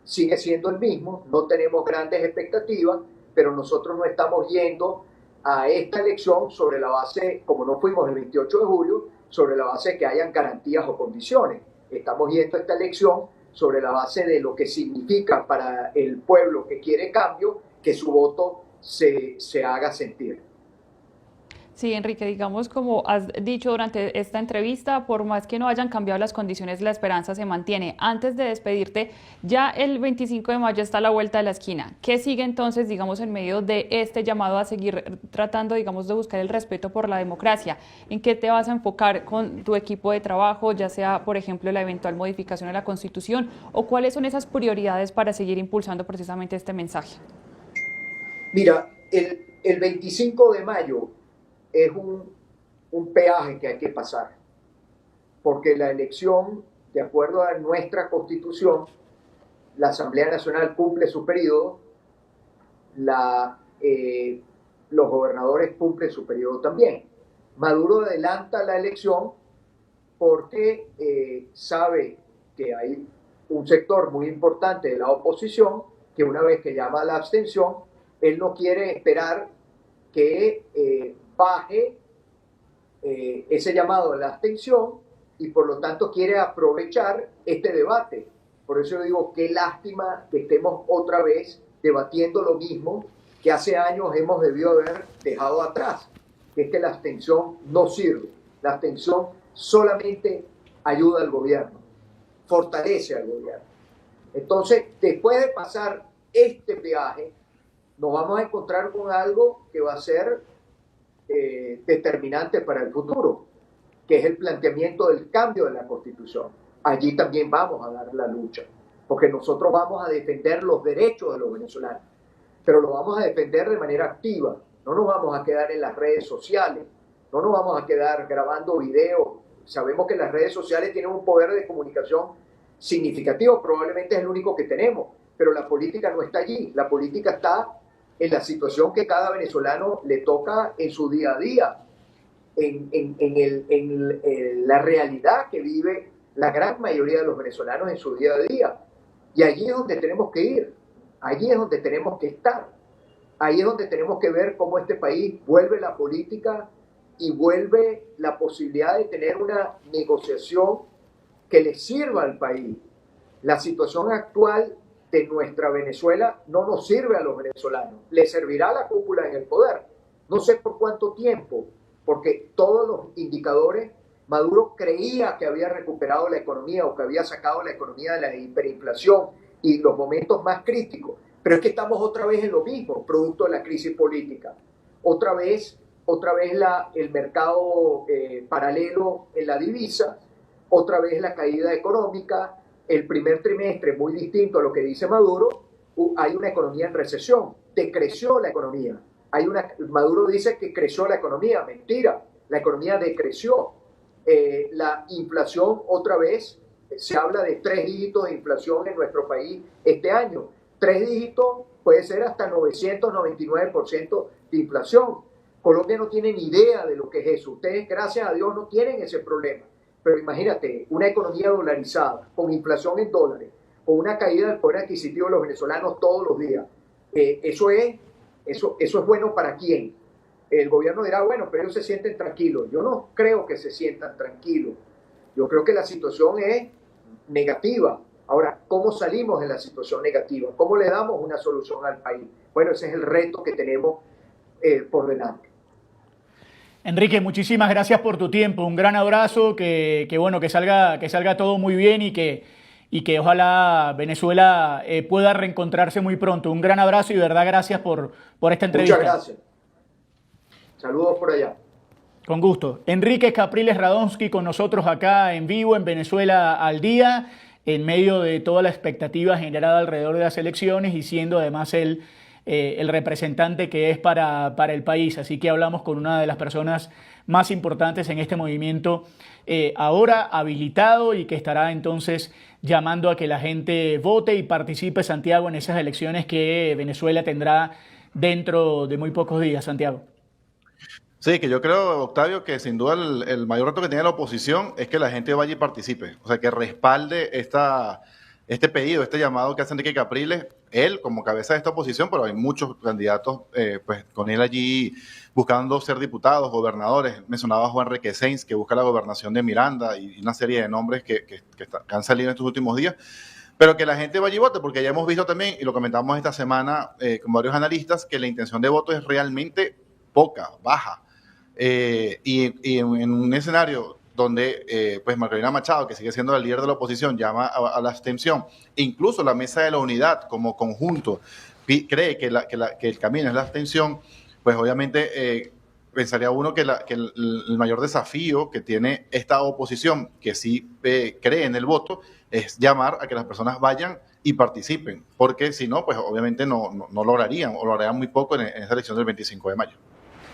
sigue siendo el mismo, no tenemos grandes expectativas, pero nosotros no estamos yendo a esta elección sobre la base, como no fuimos el 28 de julio, sobre la base de que hayan garantías o condiciones. Estamos yendo a esta elección sobre la base de lo que significa para el pueblo que quiere cambio, que su voto se haga sentir. Sí, Enrique, digamos como has dicho durante esta entrevista, por más que no hayan cambiado las condiciones, la esperanza se mantiene. Antes de despedirte, ya el 25 de mayo está a la vuelta de la esquina. ¿Qué sigue entonces, digamos, en medio de este llamado a seguir tratando, digamos, de buscar el respeto por la democracia? ¿En qué te vas a enfocar con tu equipo de trabajo, ya sea, por ejemplo, la eventual modificación de la Constitución, o cuáles son esas prioridades para seguir impulsando precisamente este mensaje? Mira, el 25 de mayo es un peaje que hay que pasar, porque la elección, de acuerdo a nuestra Constitución, la Asamblea Nacional cumple su periodo, los gobernadores cumplen su periodo también. Maduro adelanta la elección porque sabe que hay un sector muy importante de la oposición que una vez que llama a la abstención, él no quiere esperar que baje ese llamado a la abstención, y por lo tanto quiere aprovechar este debate. Por eso yo digo, qué lástima que estemos otra vez debatiendo lo mismo que hace años hemos debido haber dejado atrás, que es que la abstención no sirve. La abstención solamente ayuda al gobierno, fortalece al gobierno. Entonces, después de pasar este peaje, nos vamos a encontrar con algo que va a ser determinante para el futuro, que es el planteamiento del cambio de la Constitución. Allí también vamos a dar la lucha, porque nosotros vamos a defender los derechos de los venezolanos, pero lo vamos a defender de manera activa. No nos vamos a quedar en las redes sociales, no nos vamos a quedar grabando videos. Sabemos que las redes sociales tienen un poder de comunicación significativo, probablemente es el único que tenemos, pero la política no está allí. La política está en la situación que cada venezolano le toca en su día a día, en la realidad que vive la gran mayoría de los venezolanos en su día a día. Y allí es donde tenemos que ir, allí es donde tenemos que estar, ahí es donde tenemos que ver cómo este país vuelve la política y vuelve la posibilidad de tener una negociación que le sirva al país. La situación actual de nuestra Venezuela no nos sirve a los venezolanos, le servirá a la cúpula en el poder, no sé por cuánto tiempo, porque todos los indicadores, Maduro creía que había recuperado la economía o que había sacado la economía de la hiperinflación y los momentos más críticos, pero es que estamos otra vez en lo mismo, producto de la crisis política, otra vez el mercado paralelo en la divisa, otra vez la caída económica. El primer trimestre, muy distinto a lo que dice Maduro, hay una economía en recesión, decreció la economía. Maduro dice que creció la economía, mentira, la economía decreció. La inflación otra vez, se habla de 3 dígitos de inflación en nuestro país este año. 3 dígitos puede ser hasta 999% de inflación. Colombia no tiene ni idea de lo que es eso. Ustedes, gracias a Dios, no tienen ese problema. Pero imagínate, una economía dolarizada, con inflación en dólares, con una caída del poder adquisitivo de los venezolanos todos los días. Eso es bueno para quién. El gobierno dirá, bueno, pero ellos se sienten tranquilos. Yo no creo que se sientan tranquilos. Yo creo que la situación es negativa. Ahora, ¿cómo salimos de la situación negativa? ¿Cómo le damos una solución al país? Bueno, ese es el reto que tenemos por delante. Enrique, muchísimas gracias por tu tiempo. Un gran abrazo, que salga todo muy bien y que ojalá Venezuela pueda reencontrarse muy pronto. Un gran abrazo y de verdad gracias por esta entrevista. Muchas gracias. Saludos por allá. Con gusto. Enrique Capriles Radonsky con nosotros acá en vivo en Venezuela al día, en medio de toda la expectativa generada alrededor de las elecciones y siendo además el representante que es para el país. Así que hablamos con una de las personas más importantes en este movimiento ahora habilitado y que estará entonces llamando a que la gente vote y participe, Santiago, en esas elecciones que Venezuela tendrá dentro de muy pocos días, Santiago. Sí, que yo creo, Octavio, que sin duda el mayor reto que tiene la oposición es que la gente vaya y participe, o sea, que respalde este pedido, este llamado que hace Enrique Capriles, él como cabeza de esta oposición, pero hay muchos candidatos pues con él allí buscando ser diputados, gobernadores. Mencionaba Juan Requesens, que busca la gobernación de Miranda, y una serie de nombres que han salido en estos últimos días. Pero que la gente vaya y vote, porque ya hemos visto también, y lo comentamos esta semana con varios analistas, que la intención de voto es realmente poca, baja. Y en un escenario donde pues Magdalena Machado, que sigue siendo la líder de la oposición, llama a la abstención, e incluso la Mesa de la Unidad como conjunto cree que el camino es la abstención, pues obviamente pensaría uno que el mayor desafío que tiene esta oposición, que sí cree en el voto, es llamar a que las personas vayan y participen, porque si no, pues obviamente no lograrían, o lo harían muy poco en esa elección del 25 de mayo.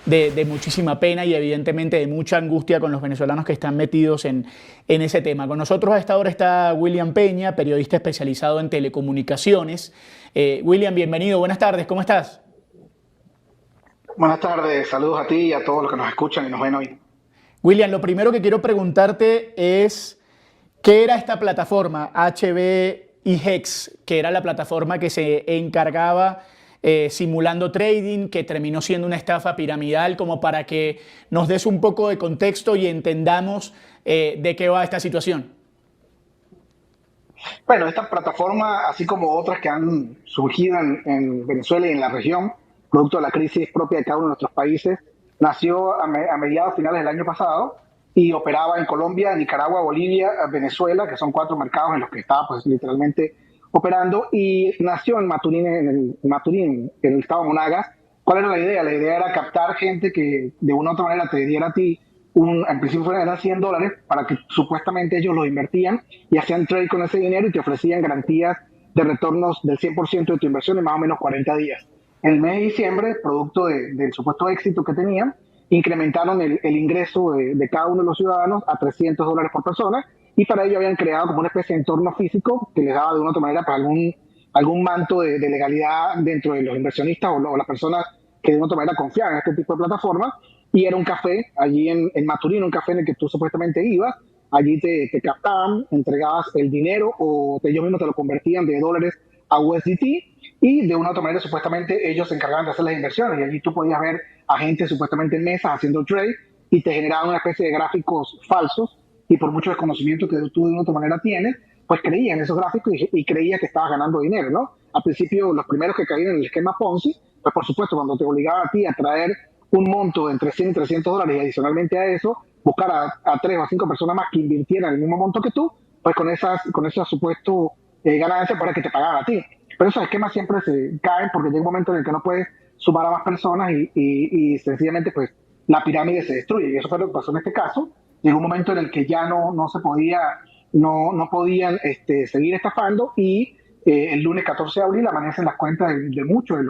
De muchísima pena y evidentemente de mucha angustia con los venezolanos que están metidos en ese tema. Con nosotros a esta hora está William Peña, periodista especializado en telecomunicaciones. William, bienvenido, buenas tardes, ¿cómo estás? Buenas tardes, saludos a ti y a todos los que nos escuchan y nos ven hoy. William, lo primero que quiero preguntarte es, ¿qué era esta plataforma HBIHEX, que era la plataforma que se encargaba simulando trading, que terminó siendo una estafa piramidal, como para que nos des un poco de contexto y entendamos de qué va esta situación? Bueno, esta plataforma, así como otras que han surgido en Venezuela y en la región, producto de la crisis propia de cada uno de nuestros países, nació a mediados finales del año pasado y operaba en Colombia, Nicaragua, Bolivia, Venezuela, que son 4 mercados en los que estaba pues literalmente operando, y nació en Maturín, en el estado de Monagas. ¿Cuál era la idea? La idea era captar gente que de una u otra manera te diera a ti, en principio eran $100, para que supuestamente ellos lo invertían y hacían trade con ese dinero y te ofrecían garantías de retornos del 100% de tu inversión en más o menos 40 días. En el mes de diciembre, producto del supuesto éxito que tenían, incrementaron el ingreso de cada uno de los ciudadanos a $300 por persona, y para ello habían creado como una especie de entorno físico que les daba de una u otra manera para algún manto de legalidad dentro de los inversionistas o las personas que de una u otra manera confiaban en este tipo de plataformas. Y era un café allí en Maturín, un café en el que tú supuestamente ibas, allí te captaban, entregabas el dinero o ellos mismos te lo convertían de dólares a USDT, y de una u otra manera supuestamente ellos se encargaban de hacer las inversiones, y allí tú podías ver a gente supuestamente en mesas haciendo trade y te generaban una especie de gráficos falsos, y por mucho desconocimiento que tú de una u otra manera tienes, pues creías en esos gráficos y creías que estabas ganando dinero, ¿no? Al principio, los primeros que caían en el esquema Ponzi, pues por supuesto, cuando te obligaba a ti a traer un monto de entre 100 y $300 y adicionalmente a eso, buscar a 3 o 5 personas más que invirtieran el mismo monto que tú, pues con esas supuesto ganancias para que te pagaran a ti. Pero esos esquemas siempre se caen porque llega un momento en el que no puedes sumar a más personas y sencillamente pues la pirámide se destruye. Y eso fue lo que pasó en este caso. Llegó un momento en el que ya no se podía, no podían seguir estafando, y el lunes 14 de abril amanecen las cuentas de muchos de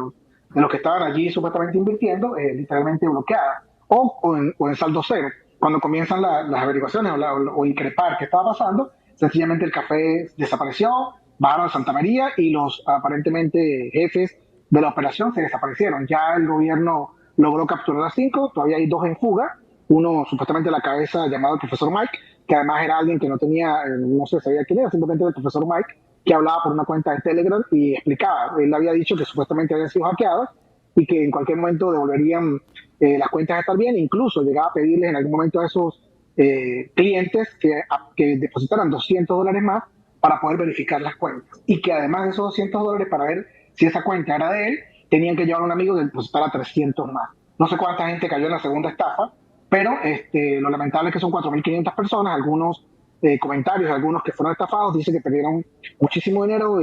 de los que estaban allí supuestamente invirtiendo, literalmente bloqueada, o en saldo cero. Cuando comienzan las averiguaciones o increpar qué estaba pasando, sencillamente el café desapareció, bajaron a Santa María y los aparentemente jefes de la operación se desaparecieron. Ya el gobierno logró capturar a 5, todavía hay 2 en fuga, uno supuestamente a la cabeza llamado el profesor Mike, que además era alguien que no tenía, no se sabía quién era, simplemente el profesor Mike, que hablaba por una cuenta de Telegram y explicaba. Él había dicho que supuestamente habían sido hackeadas y que en cualquier momento devolverían las cuentas a estar bien. Incluso llegaba a pedirles en algún momento a esos clientes que depositaran $200 más para poder verificar las cuentas. Y que además de esos $200, para ver si esa cuenta era de él, tenían que llevar a un amigo que depositara 300 más. No sé cuánta gente cayó en la segunda estafa, pero lo lamentable es que son 4.500 personas. Algunos comentarios de algunos que fueron estafados dicen que perdieron muchísimo dinero,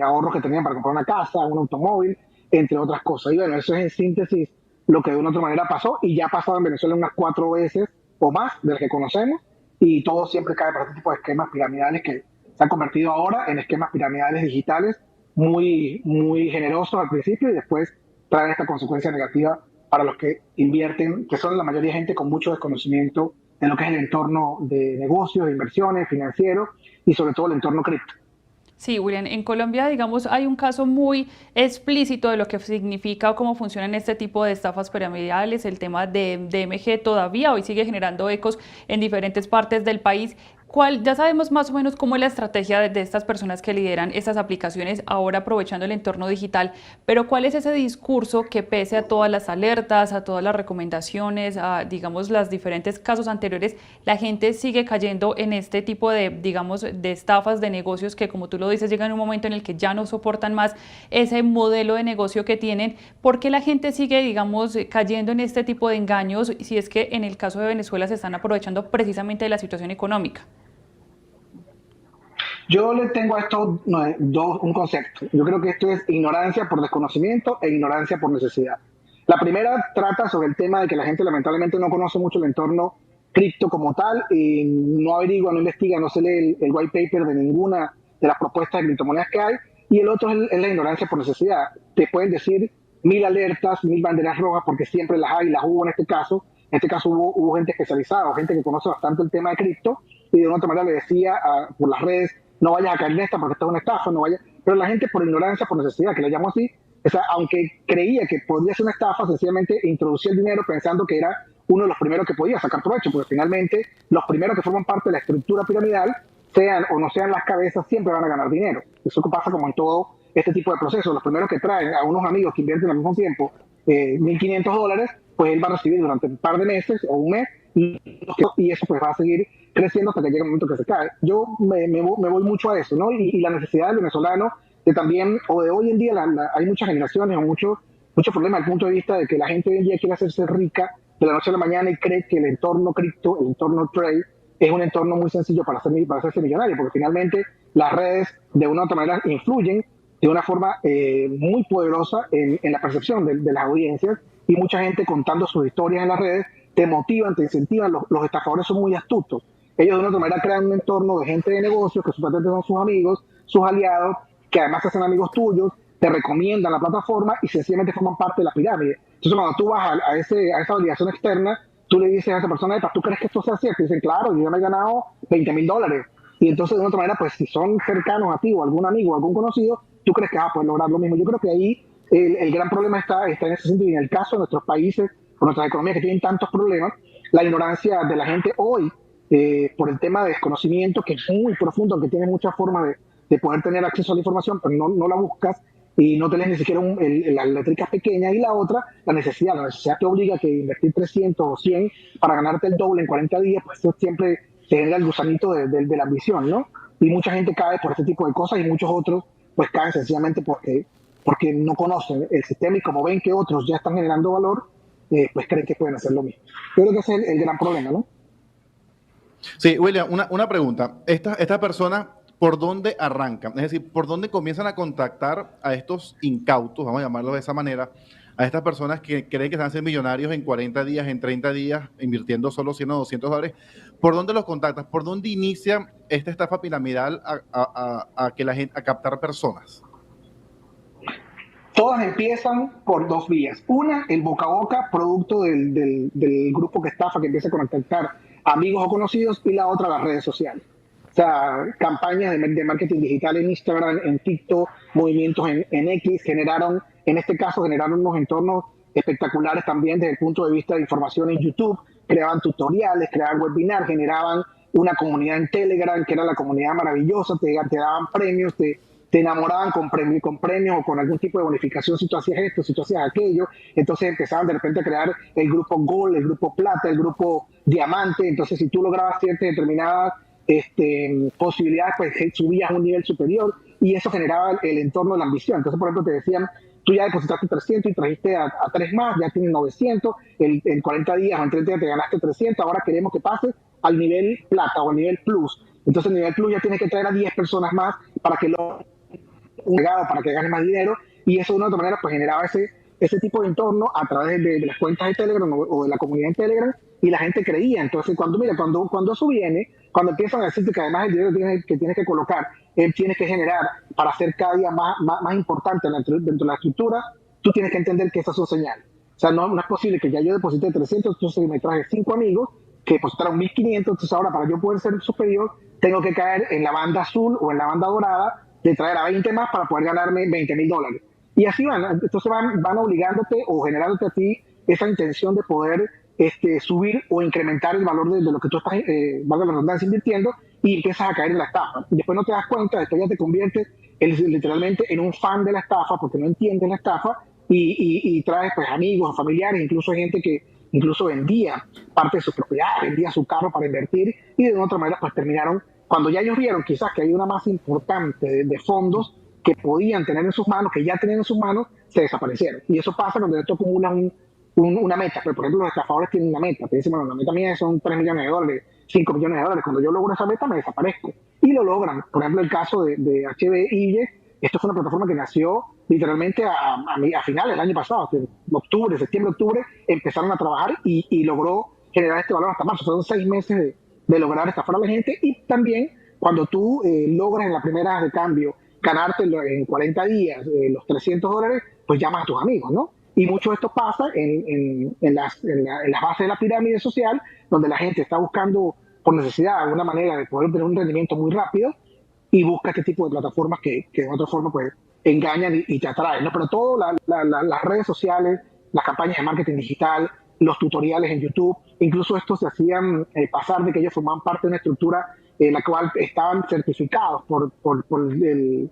ahorros que tenían para comprar una casa, un automóvil, entre otras cosas. Y bueno, eso es en síntesis lo que de una u otra manera pasó, y ya ha pasado en Venezuela unas 4 veces o más de las que conocemos, y todo siempre cae para este tipo de esquemas piramidales que se han convertido ahora en esquemas piramidales digitales muy, muy generosos al principio y después traen esta consecuencia negativa para los que invierten, que son la mayoría de gente con mucho desconocimiento de lo que es el entorno de negocios, de inversiones, financieros y sobre todo el entorno cripto. Sí, William, en Colombia, digamos, hay un caso muy explícito de lo que significa o cómo funcionan este tipo de estafas piramidales. El tema de DMG todavía hoy sigue generando ecos en diferentes partes del país. Ya sabemos más o menos cómo es la estrategia de estas personas que lideran estas aplicaciones ahora aprovechando el entorno digital, pero ¿cuál es ese discurso que pese a todas las alertas, a todas las recomendaciones, a digamos los diferentes casos anteriores, la gente sigue cayendo en este tipo de, digamos, de estafas de negocios que, como tú lo dices, llegan en un momento en el que ya no soportan más ese modelo de negocio que tienen? ¿Por qué la gente sigue, digamos, cayendo en este tipo de engaños si es que en el caso de Venezuela se están aprovechando precisamente de la situación económica? Yo le tengo a esto un concepto. Yo creo que esto es ignorancia por desconocimiento e ignorancia por necesidad. La primera trata sobre el tema de que la gente lamentablemente no conoce mucho el entorno cripto como tal, y no averigua, no investiga, no se lee el white paper de ninguna de las propuestas de criptomonedas que hay. Y el otro es la ignorancia por necesidad. Te pueden decir 1000 alertas, 1000 banderas rojas, porque siempre las hay, las hubo en este caso. En este caso hubo gente especializada, gente que conoce bastante el tema de cripto, y de una otra manera le decía por las redes: no vayas a caer en esta porque esta es una estafa, no vayas. Pero la gente, por ignorancia, por necesidad, que le llamo así, o sea, aunque creía que podía ser una estafa, sencillamente introducía el dinero pensando que era uno de los primeros que podía sacar provecho, porque finalmente los primeros que forman parte de la estructura piramidal, sean o no sean las cabezas, siempre van a ganar dinero. Eso pasa como en todo este tipo de procesos. Los primeros que traen a unos amigos que invierten al mismo tiempo $1.500, pues él va a recibir durante un par de meses o un mes, y eso pues va a seguir creciendo hasta que llega el momento que se cae. Yo me voy mucho a eso, ¿no? Y la necesidad del venezolano de también, o de hoy en día, hay muchas generaciones o muchos problemas desde el punto de vista de que la gente hoy en día quiere hacerse rica de la noche a la mañana y cree que el entorno cripto, el entorno trade, es un entorno muy sencillo para hacerse millonario, porque finalmente las redes de una u otra manera influyen de una forma muy poderosa en la percepción de las audiencias, y mucha gente contando sus historias en las redes te motivan, te incentivan. Los estafadores son muy astutos. Ellos de una otra manera crean un entorno de gente de negocios que supuestamente son sus amigos, sus aliados, que además se hacen amigos tuyos, te recomiendan la plataforma y sencillamente forman parte de la pirámide. Entonces cuando tú vas a esa validación externa, tú le dices a esa persona: ¿tú crees que esto sea cierto? Y dicen: claro, yo ya me he ganado $20.000. Y entonces de una otra manera, pues si son cercanos a ti o algún amigo o algún conocido, tú crees que vas a poder lograr lo mismo. Yo creo que ahí el gran problema está en ese sentido, y en el caso de nuestros países, con nuestras economías que tienen tantos problemas, la ignorancia de la gente hoy, por el tema de desconocimiento, que es muy profundo, aunque tienes muchas formas de poder tener acceso a la información, pero no la buscas y no tenés ni siquiera las letricas pequeñas. Y la otra, la necesidad te obliga a que invertir 300 o 100 para ganarte el doble en 40 días, pues eso siempre te genera el gusanito de la ambición, ¿no? Y mucha gente cae por este tipo de cosas, y muchos otros pues caen sencillamente porque no conocen el sistema, y como ven que otros ya están generando valor, pues creen que pueden hacer lo mismo. Yo creo que ese es el gran problema, ¿no? Sí, William, una pregunta. Estas personas, ¿por dónde arrancan? Es decir, ¿por dónde comienzan a contactar a estos incautos, vamos a llamarlos de esa manera, a estas personas que creen que van a ser millonarios en 40 días, en 30 días, invirtiendo solo $100 o $200? ¿Por dónde los contactas? ¿Por dónde inicia esta estafa piramidal a captar personas? Todas empiezan por dos vías. Una, el boca a boca, producto del grupo que estafa, que empieza a contactar amigos o conocidos, y la otra, las redes sociales. O sea, campañas de marketing digital en Instagram, en TikTok, movimientos en X, en este caso, generaron unos entornos espectaculares también desde el punto de vista de información en YouTube, creaban tutoriales, creaban webinars, generaban una comunidad en Telegram, que era la comunidad maravillosa, te daban premios, te enamoraban con premios o con algún tipo de bonificación si tú hacías esto, si tú hacías aquello. Entonces empezaban de repente a crear el grupo Gold, el grupo Plata, el grupo Diamante. Entonces, si tú lograbas ciertas determinadas posibilidades, pues subías a un nivel superior y eso generaba el entorno de la ambición. Entonces, por ejemplo, te decían, tú ya depositaste 300 y trajiste a 3 más, ya tienes 900, en 40 días o en 30 días te ganaste 300, ahora queremos que pases al nivel Plata o al nivel Plus. Entonces, el nivel Plus ya tienes que traer a 10 personas más para que un legado, para que gane más dinero, y eso de una u otra manera pues generaba ese tipo de entorno a través de las cuentas de Telegram o de la comunidad en Telegram, y la gente creía. Entonces cuando eso viene, cuando empiezan a decirte que además el dinero que tienes que colocar, tienes que generar para ser cada día más importante dentro de la estructura, tú tienes que entender que esas son señales. O sea, no es posible que ya yo deposité 300, entonces me traje 5 amigos que depositaron 1.500, entonces ahora para yo poder ser superior, tengo que caer en la banda azul o en la banda dorada, de traer a 20 más para poder ganarme $20,000. Y así entonces van obligándote o generándote a ti esa intención de poder subir o incrementar el valor de lo que tú estás, valga la redundancia, invirtiendo, y empiezas a caer en la estafa. Y después no te das cuenta, después ya te conviertes literalmente en un fan de la estafa porque no entiendes la estafa y traes pues amigos, familiares, incluso gente que incluso vendía parte de su propiedad, vendía su carro para invertir, y de una otra manera pues terminaron. Cuando ya ellos vieron quizás que hay una masa importante de fondos que podían tener en sus manos, que ya tenían en sus manos, se desaparecieron. Y eso pasa cuando esto acumula una meta. Pero, por ejemplo, los estafadores tienen una meta. Te dicen, bueno, la meta mía son $3 millones, $5 millones. Cuando yo logro esa meta, me desaparezco. Y lo logran. Por ejemplo, el caso de HBIY, esto fue una plataforma que nació literalmente a finales del año pasado, en septiembre, octubre, empezaron a trabajar y logró generar este valor hasta marzo. Fueron 6 meses de lograr estafar a la gente. Y también cuando tú logras en la primera de cambio ganarte en 40 días los $300, pues llamas a tus amigos, ¿no? Y mucho de esto pasa en las bases de la pirámide social, donde la gente está buscando por necesidad una manera de poder tener un rendimiento muy rápido y busca este tipo de plataformas que de otra forma pues engañan y te atraen, ¿no? Pero todo las redes sociales, las campañas de marketing digital, los tutoriales en YouTube, incluso estos se hacían pasar de que ellos formaban parte de una estructura en la cual estaban certificados por el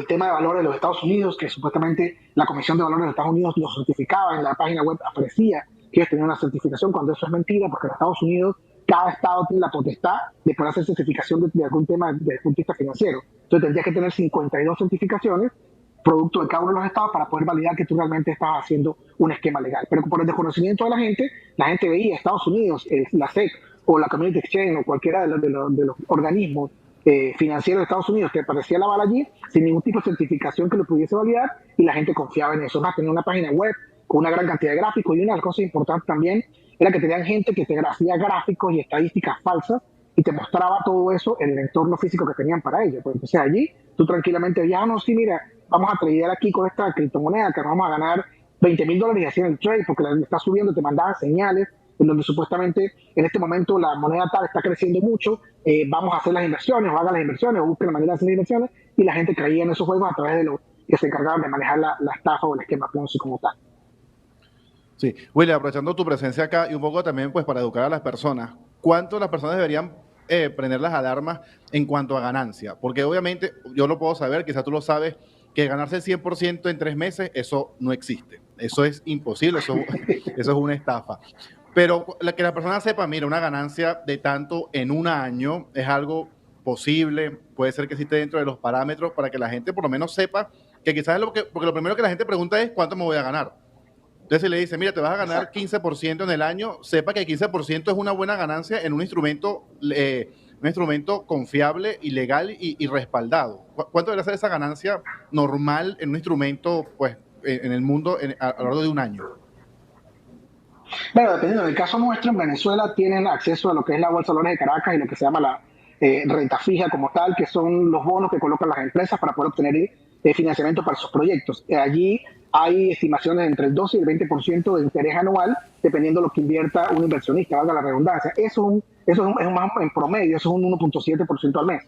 tema de valores de los Estados Unidos, que supuestamente la Comisión de Valores de los Estados Unidos los certificaba. En la página web aparecía que ellos tenían una certificación, cuando eso es mentira, porque en Estados Unidos cada estado tiene la potestad de poder hacer certificación de algún tema desde el punto de vista financiero. Entonces tendrías que tener 52 certificaciones producto de cada uno de los estados para poder validar que tú realmente estás haciendo un esquema legal. Pero por el desconocimiento de la gente veía Estados Unidos, la SEC o la Community Exchange o cualquiera de los organismos financieros de Estados Unidos que aparecía la bala allí sin ningún tipo de certificación que lo pudiese validar, y la gente confiaba en eso. Más, tenía una página web con una gran cantidad de gráficos, y una de las cosas importantes también era que tenían gente que te hacía gráficos y estadísticas falsas y te mostraba todo eso en el entorno físico que tenían para ello. Pues entonces allí tú tranquilamente veías, no, sí, mira, vamos a tradear aquí con esta criptomoneda que vamos a ganar $20,000 y hacían el trade porque la está subiendo, te mandaban señales en donde supuestamente en este momento la moneda tal está creciendo mucho, vamos a hacer las inversiones, o hagan las inversiones, o busquen la manera de hacer las inversiones, y la gente creía en esos juegos a través de los que se encargaban de manejar la estafa o el esquema Ponzi como tal. Sí, William, aprovechando tu presencia acá y un poco también pues para educar a las personas, ¿cuánto las personas deberían prender las alarmas en cuanto a ganancia? Porque obviamente yo lo puedo saber, quizás tú lo sabes, que ganarse el 100% en 3 meses, eso no existe. Eso es imposible, eso es una estafa. Pero que la persona sepa, mira, una ganancia de tanto en un año es algo posible, puede ser que esté dentro de los parámetros para que la gente por lo menos sepa que quizás porque lo primero que la gente pregunta es ¿cuánto me voy a ganar? Entonces si le dice, mira, te vas a ganar 15% en el año, sepa que el 15% es una buena ganancia en un instrumento confiable y legal y respaldado. ¿Cuánto debería ser esa ganancia normal en un instrumento pues en el mundo a lo largo de un año? Bueno, dependiendo del caso nuestro, en Venezuela tienen acceso a lo que es la Bolsa de Valores de Caracas y lo que se llama la renta fija como tal, que son los bonos que colocan las empresas para poder obtener financiamiento para sus proyectos. Allí hay estimaciones entre el 12 y el 20% de interés anual, dependiendo de lo que invierta un inversionista, valga la redundancia. Es más en promedio, eso es un 1.7% al mes.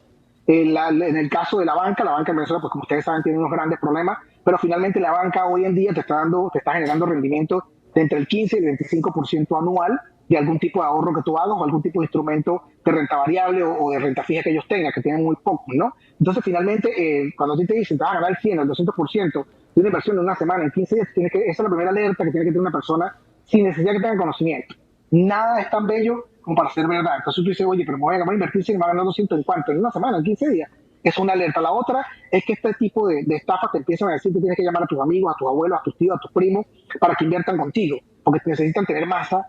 En el caso de la banca en Venezuela, pues como ustedes saben, tiene unos grandes problemas, pero finalmente la banca hoy en día te está generando rendimientos de entre el 15 y el 25% anual de algún tipo de ahorro que tú hagas o algún tipo de instrumento de renta variable o de renta fija que ellos tengan, que tienen muy poco, ¿no? Entonces, finalmente, cuando a ti te dicen, te vas a ganar el 100 o el 200% de una inversión en una semana, en 15 días, esa es la primera alerta que tiene que tener una persona sin necesidad que tenga conocimiento. Nada es tan bello como para ser verdad. Entonces tú dices, oye, pero me voy a invertir si me va a ganar 200 en cuánto, en una semana, en 15 días. Es una alerta. La otra es que este tipo de estafas te empiezan a decir que tienes que llamar a tus amigos, a tus abuelos, a tus tíos, a tus primos, para que inviertan contigo, porque necesitan tener masa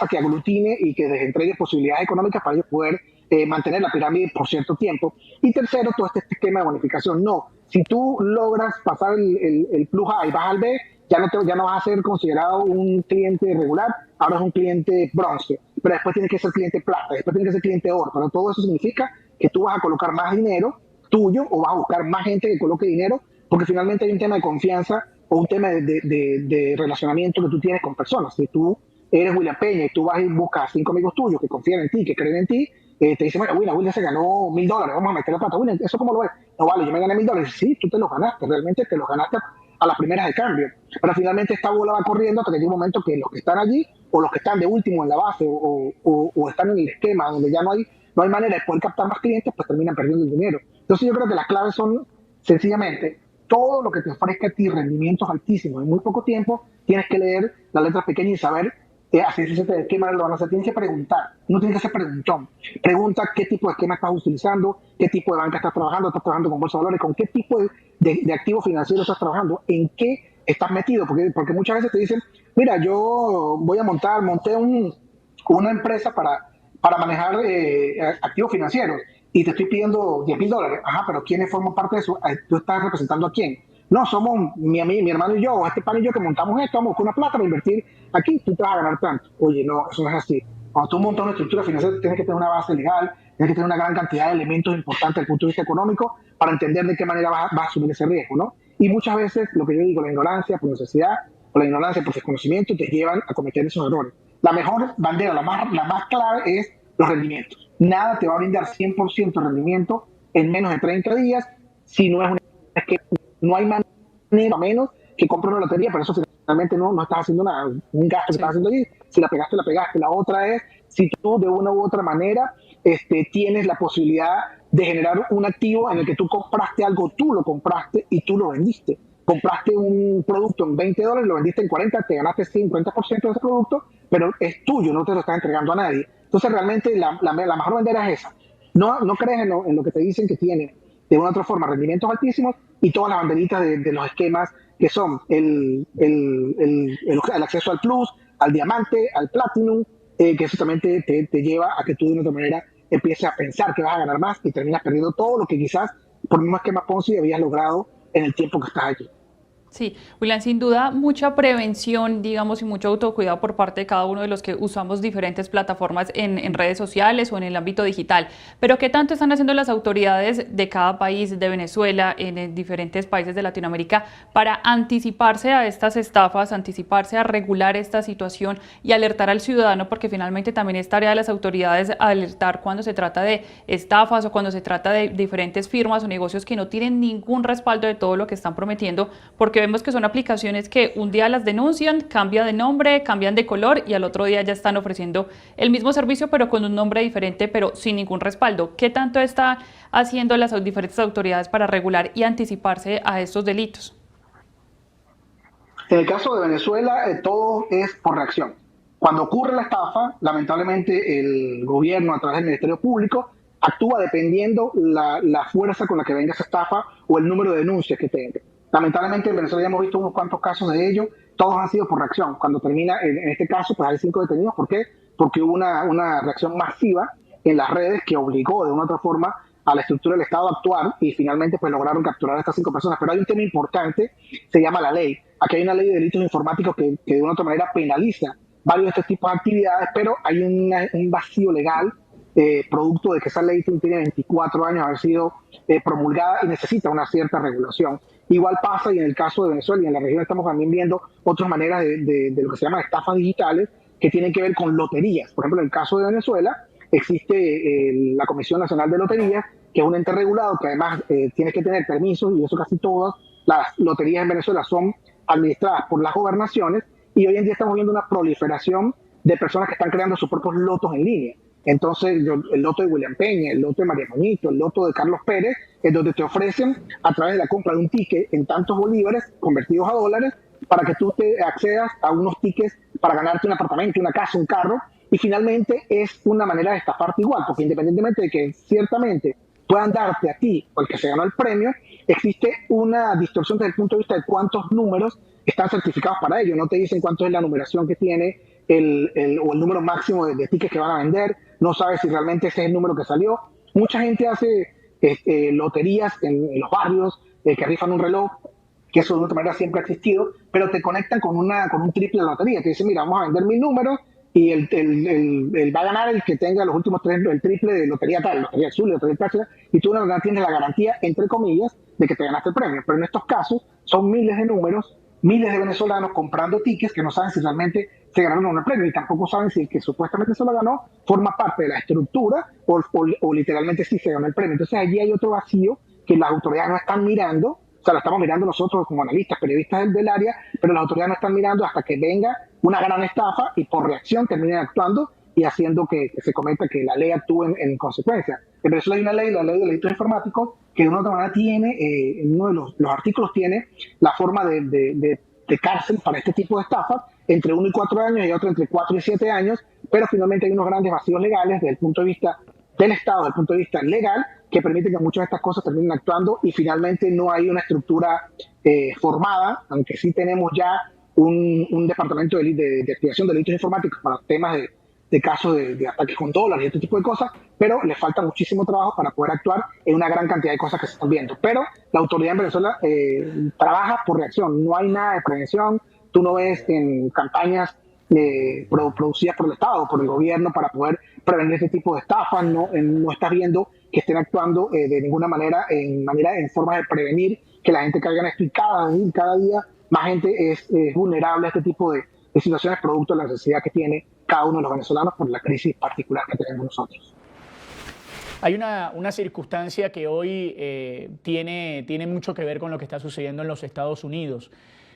que aglutine y que les entregue posibilidades económicas para ellos poder mantener la pirámide por cierto tiempo. Y tercero, todo este esquema de bonificación. No, si tú logras pasar el plus A y vas al B, ya no vas a ser considerado un cliente regular, ahora es un cliente bronce, pero después tienes que ser cliente plata, después tienes que ser cliente oro, pero todo eso significa que tú vas a colocar más dinero tuyo o vas a buscar más gente que coloque dinero, porque finalmente hay un tema de confianza o un tema de relacionamiento que tú tienes con personas. Si tú eres William Peña y tú vas y buscas 5 amigos tuyos que confían en ti, que creen en ti, te dicen, bueno, William se ganó $1,000, vamos a meter la plata. William, ¿eso cómo lo ves? No vale, yo me gané $1,000. Sí, tú te los ganaste, realmente te los ganaste a las primeras de cambio. Pero finalmente esta bola va corriendo hasta que llega un momento que los que están allí, o los que están de último en la base, o están en el esquema donde ya no hay manera de poder captar más clientes, pues terminan perdiendo el dinero. Entonces yo creo que las claves son sencillamente todo lo que te ofrezca a ti rendimientos altísimos en muy poco tiempo, tienes que leer las letras pequeñas y saber hacer ese esquema lo van a hacer. Tienes que preguntar, no tienes que ser preguntón. Pregunta qué tipo de esquema estás utilizando, qué tipo de banca estás trabajando con bolsa de valores, con qué tipo de activo financiero estás trabajando, en qué estás metido, porque muchas veces te dicen, mira, yo monté una empresa para manejar activos financieros y te estoy pidiendo $10,000. Ajá, pero ¿quiénes forman parte de eso? ¿Tú estás representando a quién? No, somos mi hermano y yo, o este pan y yo que montamos esto, vamos con una plata para invertir aquí, tú te vas a ganar tanto. Oye, no, eso no es así. Cuando tú montas una estructura financiera, tienes que tener una base legal, tienes que tener una gran cantidad de elementos importantes desde el punto de vista económico para entender de qué manera vas a asumir ese riesgo, ¿no? Y muchas veces, lo que yo digo, la ignorancia por necesidad o la ignorancia por desconocimiento te llevan a cometer esos errores. La mejor bandera, la más clave es los rendimientos. Nada te va a brindar 100% rendimiento en menos de 30 días si no es una esquema. No hay manera a menos que compre una lotería, pero eso finalmente no estás haciendo nada, un gasto que estás haciendo allí. Si la pegaste, la pegaste. La otra es si tú de una u otra manera tienes la posibilidad de generar un activo en el que tú compraste algo, tú lo compraste y tú lo vendiste. Compraste un producto en $20, lo vendiste en 40, te ganaste 50% de ese producto, pero es tuyo, no te lo estás entregando a nadie. Entonces realmente la mejor bandera es esa. No crees en lo que te dicen que tiene de una u otra forma rendimientos altísimos y todas las banderitas de los esquemas que son el acceso al plus, al diamante, al platinum, que eso también te lleva a que tú de una otra manera empieces a pensar que vas a ganar más y terminas perdiendo todo lo que quizás por el mismo esquema Ponzi habías logrado en el tiempo que estás allí. Sí, William, sin duda mucha prevención, digamos, y mucho autocuidado por parte de cada uno de los que usamos diferentes plataformas en redes sociales o en el ámbito digital. Pero ¿qué tanto están haciendo las autoridades de cada país, de Venezuela, en diferentes países de Latinoamérica, para anticiparse a estas estafas, anticiparse a regular esta situación y alertar al ciudadano? Porque finalmente también es tarea de las autoridades alertar cuando se trata de estafas o cuando se trata de diferentes firmas o negocios que no tienen ningún respaldo de todo lo que están prometiendo, porque vemos que son aplicaciones que un día las denuncian, cambian de nombre, cambian de color y al otro día ya están ofreciendo el mismo servicio pero con un nombre diferente, pero sin ningún respaldo. ¿Qué tanto está haciendo las diferentes autoridades para regular y anticiparse a estos delitos? En el caso de Venezuela, todo es por reacción. Cuando ocurre la estafa, lamentablemente el gobierno a través del Ministerio Público actúa dependiendo la fuerza con la que venga esa estafa o el número de denuncias que tenga. Lamentablemente en Venezuela ya hemos visto unos cuantos casos de ello, todos han sido por reacción. Cuando termina, en este caso, pues hay 5 detenidos. ¿Por qué? Porque hubo una reacción masiva en las redes que obligó de una u otra forma a la estructura del Estado a actuar y finalmente pues lograron capturar a estas 5 personas. Pero hay un tema importante, se llama la ley. Aquí hay una ley de delitos informáticos que de una u otra manera penaliza varios de estos tipos de actividades, pero hay un vacío legal producto de que esa ley tiene 24 años de haber sido promulgada y necesita una cierta regulación. Igual pasa y en el caso de Venezuela y en la región estamos también viendo otras maneras de lo que se llama estafas digitales que tienen que ver con loterías. Por ejemplo, en el caso de Venezuela existe la Comisión Nacional de Loterías, que es un ente regulado que además tiene que tener permisos, y eso casi todas las loterías en Venezuela son administradas por las gobernaciones, y hoy en día estamos viendo una proliferación de personas que están creando sus propios lotos en línea. Entonces, el loto de William Peña, el loto de María Moñito, el loto de Carlos Pérez, es donde te ofrecen a través de la compra de un ticket en tantos bolívares convertidos a dólares para que tú te accedas a unos tickets para ganarte un apartamento, una casa, un carro, y finalmente es una manera de estafarte igual, porque independientemente de que ciertamente puedan darte a ti o el que se ganó el premio, existe una distorsión desde el punto de vista de cuántos números están certificados para ello. No te dicen cuánto es la numeración que tiene o el número máximo de tickets que van a vender, no sabes si realmente ese es el número que salió. Mucha gente hace loterías en los barrios que rifan un reloj, que eso de otra manera siempre ha existido, pero te conectan con un triple de lotería. Te dicen, mira, vamos a vender 1000 números y el va a ganar el que tenga los últimos 3, el triple de lotería tal, lotería azul, lotería plata, y tú tienes la garantía, entre comillas, de que te ganaste el premio. Pero en estos casos son miles de números, miles de venezolanos comprando tickets que no saben si realmente se ganaron el premio y tampoco saben si el que supuestamente se lo ganó forma parte de la estructura o literalmente sí se ganó el premio. Entonces allí hay otro vacío que las autoridades no están mirando. O sea, lo estamos mirando nosotros como analistas, periodistas del área, pero las autoridades no están mirando hasta que venga una gran estafa y por reacción terminen actuando y haciendo que se cometa, que la ley actúe en consecuencia. En Venezuela hay una ley, la ley de delitos informáticos, que de una otra manera tiene, en uno de los artículos tiene la forma de cárcel para este tipo de estafas, entre 1 y 4 años y otro entre 4 y 7 años, pero finalmente hay unos grandes vacíos legales desde el punto de vista del Estado, desde el punto de vista legal, que permite que muchas de estas cosas terminen actuando y finalmente no hay una estructura formada, aunque sí tenemos ya un departamento de activación de delitos informáticos para temas de casos de ataques con dólares y este tipo de cosas, pero le falta muchísimo trabajo para poder actuar en una gran cantidad de cosas que se están viendo. Pero la autoridad en Venezuela trabaja por reacción, no hay nada de prevención, tú no ves en campañas producidas por el Estado, por el gobierno para poder prevenir este tipo de estafas, no estás viendo que estén actuando de ninguna manera en formas de prevenir que la gente caiga en esto, y cada día más gente es vulnerable a este tipo de situaciones producto de la necesidad que tiene cada uno de los venezolanos por la crisis particular que tenemos nosotros. Hay una circunstancia que hoy tiene mucho que ver con lo que está sucediendo en los Estados Unidos,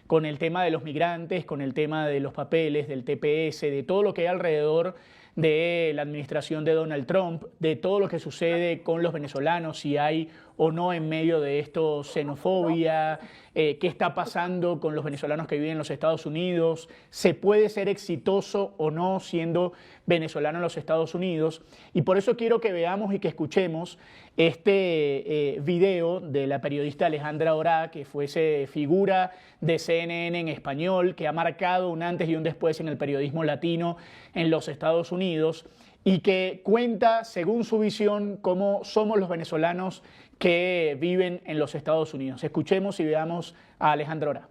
con el tema de los migrantes, con el tema de los papeles, del TPS, de todo lo que hay alrededor de la administración de Donald Trump, de todo lo que sucede con los venezolanos, si hay o no en medio de esto xenofobia, qué está pasando con los venezolanos que viven en los Estados Unidos, se puede ser exitoso o no siendo venezolano en los Estados Unidos. Y por eso quiero que veamos y que escuchemos este video de la periodista Alejandra Orá, que fuese figura de CNN en español, que ha marcado un antes y un después en el periodismo latino en los Estados Unidos, y que cuenta, según su visión, cómo somos los venezolanos que viven en los Estados Unidos. Escuchemos y veamos a Alejandra Orá.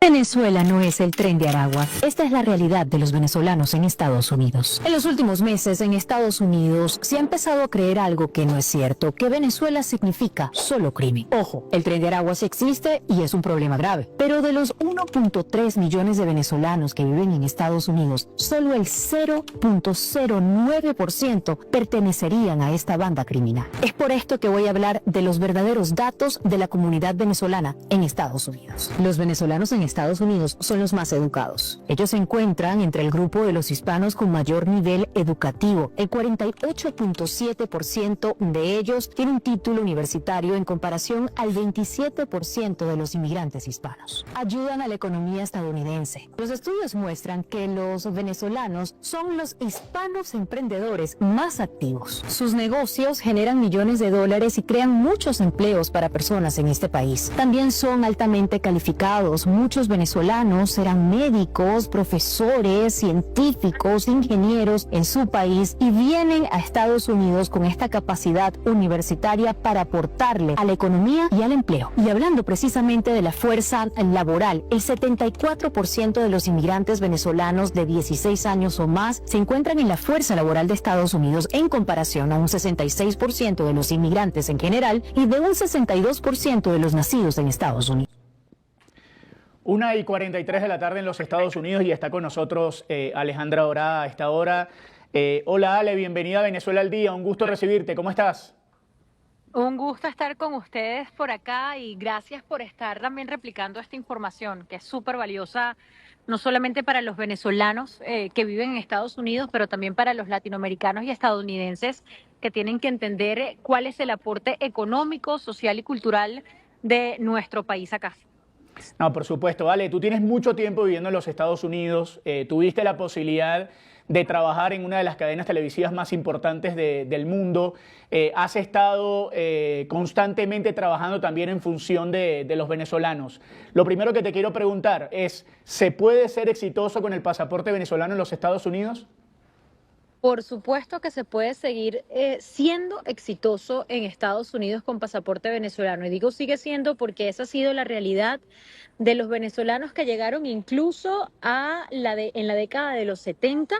Venezuela no es el tren de Aragua. Esta es la realidad de los venezolanos en Estados Unidos. En los últimos meses en Estados Unidos se ha empezado a creer algo que no es cierto, que Venezuela significa solo crimen. Ojo, el tren de Aragua sí existe y es un problema grave. Pero de los 1.3 millones de venezolanos que viven en Estados Unidos, solo el 0.09% pertenecerían a esta banda criminal. Es por esto que voy a hablar de los verdaderos datos de la comunidad venezolana en Estados Unidos. Los venezolanos en Estados Unidos son los más educados. Ellos se encuentran entre el grupo de los hispanos con mayor nivel educativo. El 48.7% de ellos tiene un título universitario en comparación al 27% de los inmigrantes hispanos. Ayudan a la economía estadounidense. Los estudios muestran que los venezolanos son los hispanos emprendedores más activos. Sus negocios generan millones de dólares y crean muchos empleos para personas en este país. También son altamente calificados. Muchos muchos venezolanos eran médicos, profesores, científicos, ingenieros en su país y vienen a Estados Unidos con esta capacidad universitaria para aportarle a la economía y al empleo. Y hablando precisamente de la fuerza laboral, el 74% de los inmigrantes venezolanos de 16 años o más se encuentran en la fuerza laboral de Estados Unidos en comparación a un 66% de los inmigrantes en general y de un 62% de los nacidos en Estados Unidos. 1:43 de la tarde en los Estados Unidos y está con nosotros Alejandra Dorada a esta hora. Hola Ale, bienvenida a Venezuela al Día, un gusto recibirte, ¿cómo estás? Un gusto estar con ustedes por acá y gracias por estar también replicando esta información que es súper valiosa, no solamente para los venezolanos que viven en Estados Unidos, pero también para los latinoamericanos y estadounidenses que tienen que entender cuál es el aporte económico, social y cultural de nuestro país acá. No, por supuesto. Ale, tú tienes mucho tiempo viviendo en los Estados Unidos, tuviste la posibilidad de trabajar en una de las cadenas televisivas más importantes del mundo, has estado constantemente trabajando también en función de los venezolanos. Lo primero que te quiero preguntar es, ¿se puede ser exitoso con el pasaporte venezolano en los Estados Unidos? Por supuesto que se puede seguir siendo exitoso en Estados Unidos con pasaporte venezolano. Y digo sigue siendo porque esa ha sido la realidad de los venezolanos que llegaron incluso en la década de los 70,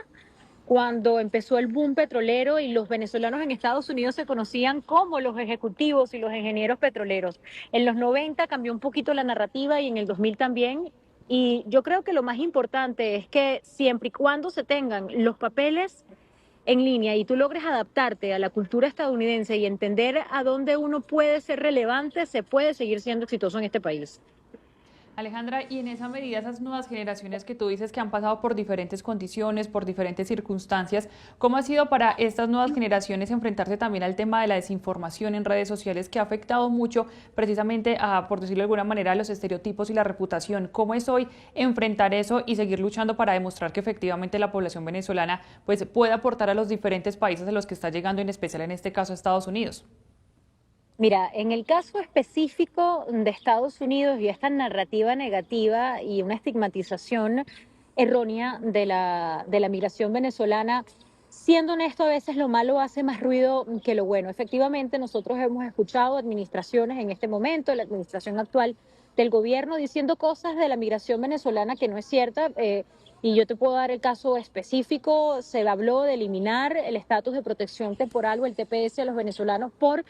cuando empezó el boom petrolero y los venezolanos en Estados Unidos se conocían como los ejecutivos y los ingenieros petroleros. En los 90 cambió un poquito la narrativa y en el 2000 también. Y yo creo que lo más importante es que siempre y cuando se tengan los papeles en línea y tú logres adaptarte a la cultura estadounidense y entender a dónde uno puede ser relevante, se puede seguir siendo exitoso en este país. Alejandra, y en esa medida, esas nuevas generaciones que tú dices que han pasado por diferentes condiciones, por diferentes circunstancias, ¿cómo ha sido para estas nuevas generaciones enfrentarse también al tema de la desinformación en redes sociales que ha afectado mucho precisamente a, por decirlo de alguna manera, a los estereotipos y la reputación? ¿Cómo es hoy enfrentar eso y seguir luchando para demostrar que efectivamente la población venezolana pues, puede aportar a los diferentes países a los que está llegando, en especial en este caso a Estados Unidos? Mira, en el caso específico de Estados Unidos y esta narrativa negativa y una estigmatización errónea de la migración venezolana, siendo honesto, a veces lo malo hace más ruido que lo bueno. Efectivamente, nosotros hemos escuchado administraciones en este momento, la administración actual del gobierno, diciendo cosas de la migración venezolana que no es cierta. Y yo te puedo dar el caso específico, se habló de eliminar el estatus de protección temporal o el TPS a los venezolanos por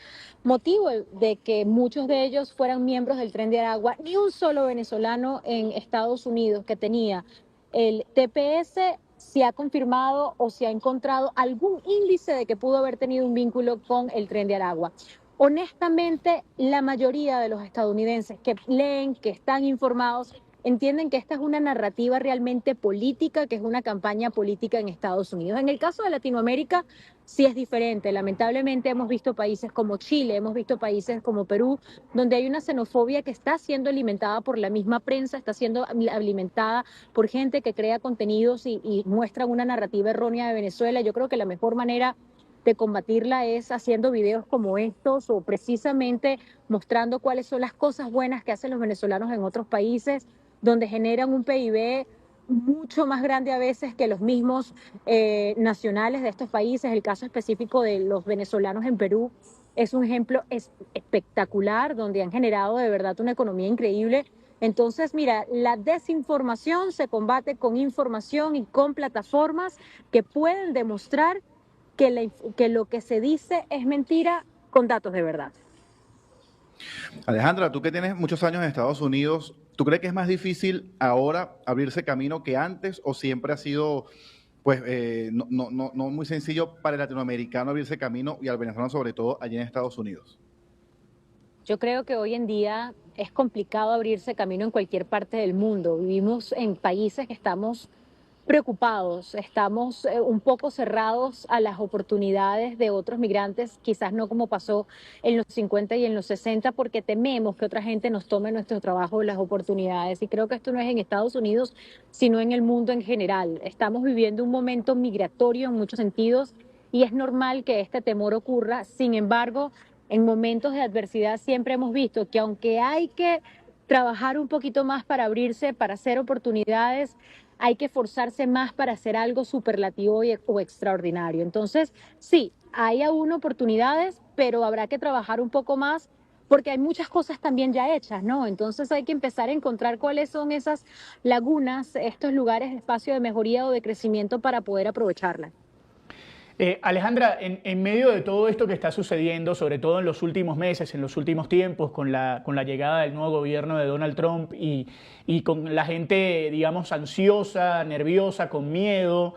motivo de que muchos de ellos fueran miembros del Tren de Aragua. Ni un solo venezolano en Estados Unidos que tenía el TPS se ha confirmado o se ha encontrado algún índice de que pudo haber tenido un vínculo con el Tren de Aragua. Honestamente, la mayoría de los estadounidenses que leen, que están informados, entienden que esta es una narrativa realmente política, que es una campaña política en Estados Unidos. En el caso de Latinoamérica sí es diferente. Lamentablemente hemos visto países como Chile, hemos visto países como Perú, donde hay una xenofobia que está siendo alimentada por la misma prensa, está siendo alimentada por gente que crea contenidos y muestran una narrativa errónea de Venezuela. Yo creo que la mejor manera de combatirla es haciendo videos como estos o precisamente mostrando cuáles son las cosas buenas que hacen los venezolanos en otros países, donde generan un PIB mucho más grande a veces que los mismos nacionales de estos países. El caso específico de los venezolanos en Perú es un ejemplo espectacular, donde han generado de verdad una economía increíble. Entonces, mira, la desinformación se combate con información y con plataformas que pueden demostrar que lo que se dice es mentira con datos de verdad. Alejandra, tú que tienes muchos años en Estados Unidos, ¿tú crees que es más difícil ahora abrirse camino que antes o siempre ha sido pues no muy sencillo para el latinoamericano abrirse camino y al venezolano sobre todo allí en Estados Unidos? Yo creo que hoy en día es complicado abrirse camino en cualquier parte del mundo. Vivimos en países que estamos preocupados, estamos un poco cerrados a las oportunidades de otros migrantes, quizás no como pasó en los 50 y en los 60, porque tememos que otra gente nos tome nuestro trabajo, las oportunidades. Y creo que esto no es en Estados Unidos, sino en el mundo en general. Estamos viviendo un momento migratorio en muchos sentidos y es normal que este temor ocurra. Sin embargo, en momentos de adversidad siempre hemos visto que aunque hay que trabajar un poquito más para abrirse, para hacer oportunidades, hay que esforzarse más para hacer algo superlativo o extraordinario. Entonces, sí, hay aún oportunidades, pero habrá que trabajar un poco más porque hay muchas cosas también ya hechas, ¿no? Entonces hay que empezar a encontrar cuáles son esas lagunas, estos lugares de espacio de mejoría o de crecimiento para poder aprovecharlas. Alejandra, en medio de todo esto que está sucediendo, sobre todo en los últimos meses, en los últimos tiempos, con la llegada del nuevo gobierno de Donald Trump y con la gente, digamos, ansiosa, nerviosa, con miedo,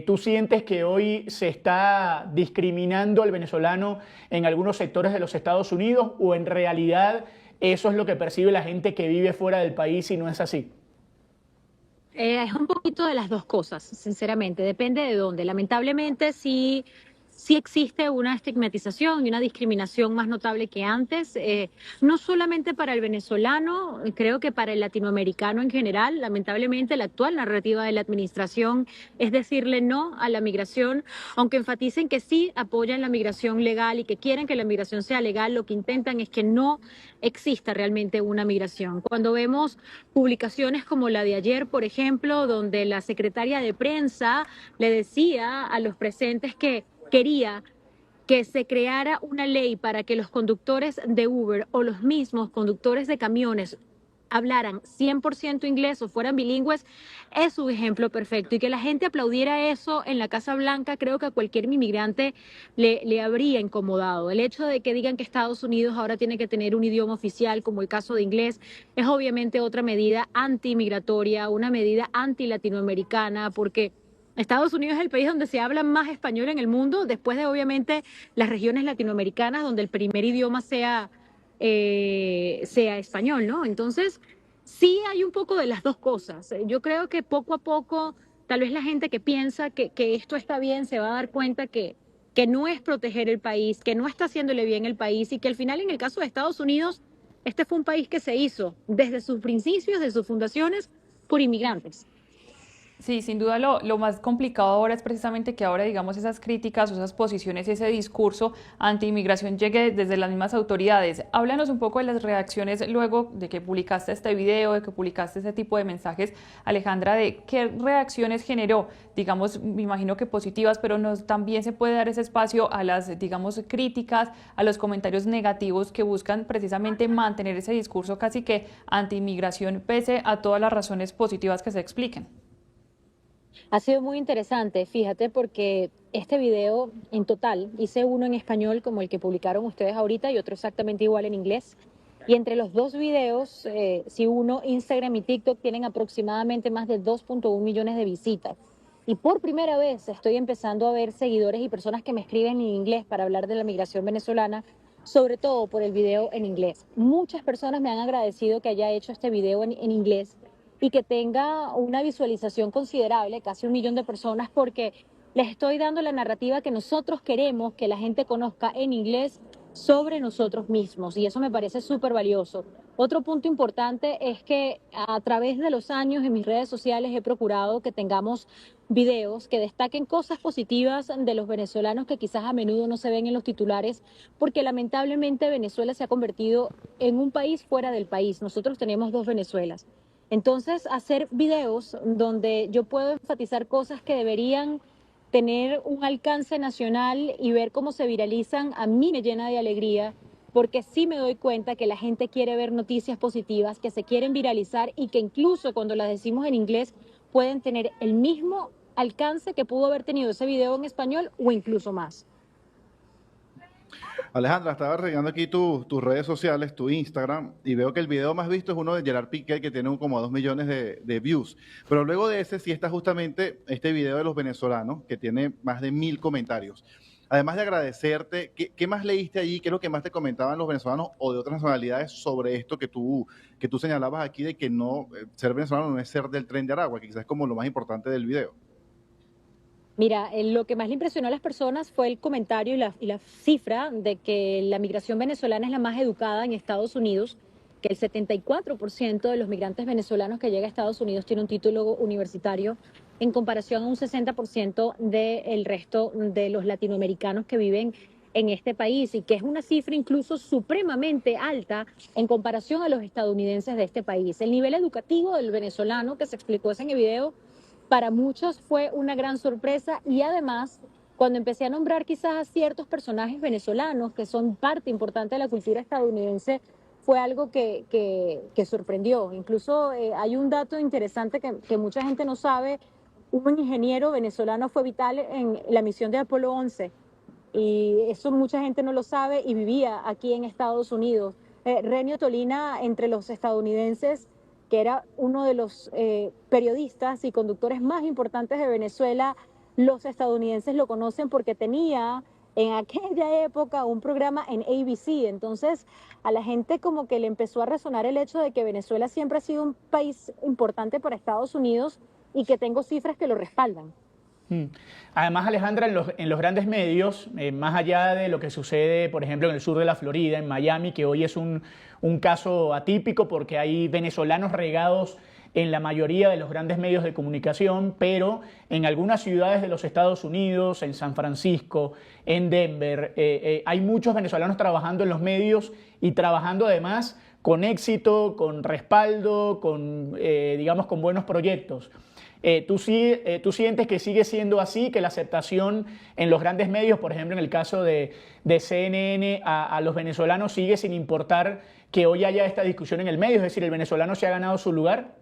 ¿tú sientes que hoy se está discriminando al venezolano en algunos sectores de los Estados Unidos o en realidad eso es lo que percibe la gente que vive fuera del país y no es así? Es un poquito de las dos cosas, sinceramente, depende de dónde. Lamentablemente sí existe una estigmatización y una discriminación más notable que antes, no solamente para el venezolano, creo que para el latinoamericano en general. Lamentablemente la actual narrativa de la administración es decirle no a la migración, aunque enfaticen que sí apoyan la migración legal y que quieren que la migración sea legal, lo que intentan es que no exista realmente una migración. Cuando vemos publicaciones como la de ayer, por ejemplo, donde la secretaria de prensa le decía a los presentes que quería que se creara una ley para que los conductores de Uber o los mismos conductores de camiones hablaran 100% inglés o fueran bilingües, es un ejemplo perfecto. Y que la gente aplaudiera eso en la Casa Blanca, creo que a cualquier inmigrante le habría incomodado. El hecho de que digan que Estados Unidos ahora tiene que tener un idioma oficial, como el caso de inglés, es obviamente otra medida antimigratoria, una medida anti-latinoamericana, porque Estados Unidos es el país donde se habla más español en el mundo, después de obviamente las regiones latinoamericanas donde el primer idioma sea español, ¿no? Entonces, sí hay un poco de las dos cosas. Yo creo que poco a poco, tal vez la gente que piensa que esto está bien se va a dar cuenta que no es proteger el país, que no está haciéndole bien el país y que al final, en el caso de Estados Unidos, este fue un país que se hizo desde sus principios, desde sus fundaciones, por inmigrantes. Sí, sin duda lo más complicado ahora es precisamente que ahora, digamos, esas críticas o esas posiciones, ese discurso anti-inmigración llegue desde las mismas autoridades. Háblanos un poco de las reacciones luego de que publicaste este video, de que publicaste ese tipo de mensajes, Alejandra, de qué reacciones generó, digamos, me imagino que positivas, pero también se puede dar ese espacio a las, digamos, críticas, a los comentarios negativos que buscan precisamente mantener ese discurso casi que anti-inmigración pese a todas las razones positivas que se expliquen. Ha sido muy interesante, fíjate, porque este video en total, hice uno en español como el que publicaron ustedes ahorita y otro exactamente igual en inglés. Y entre los dos videos, si uno, Instagram y TikTok tienen aproximadamente más de 2.1 millones de visitas. Y por primera vez estoy empezando a ver seguidores y personas que me escriben en inglés para hablar de la migración venezolana, sobre todo por el video en inglés. Muchas personas me han agradecido que haya hecho este video en inglés y que tenga una visualización considerable, casi 1 millón de personas, porque les estoy dando la narrativa que nosotros queremos que la gente conozca en inglés sobre nosotros mismos, y eso me parece súper valioso. Otro punto importante es que a través de los años en mis redes sociales he procurado que tengamos videos que destaquen cosas positivas de los venezolanos que quizás a menudo no se ven en los titulares, porque lamentablemente Venezuela se ha convertido en un país fuera del país. Nosotros tenemos 2 Venezuelas. Entonces, hacer videos donde yo puedo enfatizar cosas que deberían tener un alcance nacional y ver cómo se viralizan, a mí me llena de alegría, porque sí me doy cuenta que la gente quiere ver noticias positivas, que se quieren viralizar y que incluso cuando las decimos en inglés pueden tener el mismo alcance que pudo haber tenido ese video en español o incluso más. Alejandra, estaba revisando aquí tus redes sociales, tu Instagram, y veo que el video más visto es uno de Gerard Piqué, que tiene como 2 millones de views. Pero luego de ese sí está justamente este video de los venezolanos, que tiene más de 1000 comentarios. Además de agradecerte, ¿qué más leíste allí? ¿Qué es lo que más te comentaban los venezolanos o de otras nacionalidades sobre esto que tú señalabas aquí, de que no ser venezolano no es ser del Tren de Aragua, que quizás es como lo más importante del video? Mira, lo que más le impresionó a las personas fue el comentario y la cifra de que la migración venezolana es la más educada en Estados Unidos, que el 74% de los migrantes venezolanos que llegan a Estados Unidos tiene un título universitario, en comparación a un 60% del resto de los latinoamericanos que viven en este país y que es una cifra incluso supremamente alta en comparación a los estadounidenses de este país. El nivel educativo del venezolano que se explicó en el video para muchos fue una gran sorpresa y además cuando empecé a nombrar quizás a ciertos personajes venezolanos que son parte importante de la cultura estadounidense, fue algo que sorprendió. Incluso hay un dato interesante que mucha gente no sabe. Un ingeniero venezolano fue vital en la misión de Apolo 11 y eso mucha gente no lo sabe y vivía aquí en Estados Unidos. Renio Tolina, entre los estadounidenses, que era uno de los periodistas y conductores más importantes de Venezuela, los estadounidenses lo conocen porque tenía en aquella época un programa en ABC. Entonces a la gente como que le empezó a resonar el hecho de que Venezuela siempre ha sido un país importante para Estados Unidos y que tengo cifras que lo respaldan. Además, Alejandra, en los grandes medios, más allá de lo que sucede, por ejemplo, en el sur de la Florida, en Miami, que hoy es un caso atípico porque hay venezolanos regados en la mayoría de los grandes medios de comunicación, pero en algunas ciudades de los Estados Unidos, en San Francisco, en Denver, hay muchos venezolanos trabajando en los medios y trabajando además con éxito, con respaldo, digamos, con buenos proyectos. ¿Tú sientes que sigue siendo así, que la aceptación en los grandes medios, por ejemplo en el caso de CNN, a los venezolanos sigue sin importar que hoy haya esta discusión en el medio? Es decir, ¿el venezolano se ha ganado su lugar?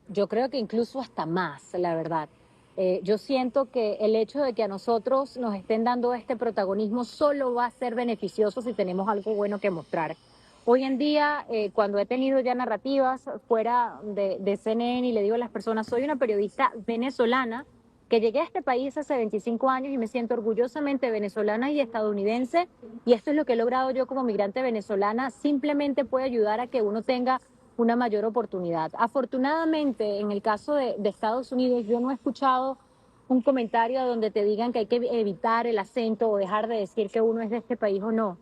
Yo creo que incluso hasta más, la verdad. Yo siento que el hecho de que a nosotros nos estén dando este protagonismo solo va a ser beneficioso si tenemos algo bueno que mostrar. Hoy en día, cuando he tenido ya narrativas fuera de CNN y le digo a las personas, soy una periodista venezolana que llegué a este país hace 25 años y me siento orgullosamente venezolana y estadounidense, y esto es lo que he logrado yo como migrante venezolana, simplemente puede ayudar a que uno tenga una mayor oportunidad. Afortunadamente, en el caso de Estados Unidos, yo no he escuchado un comentario donde te digan que hay que evitar el acento o dejar de decir que uno es de este país o no.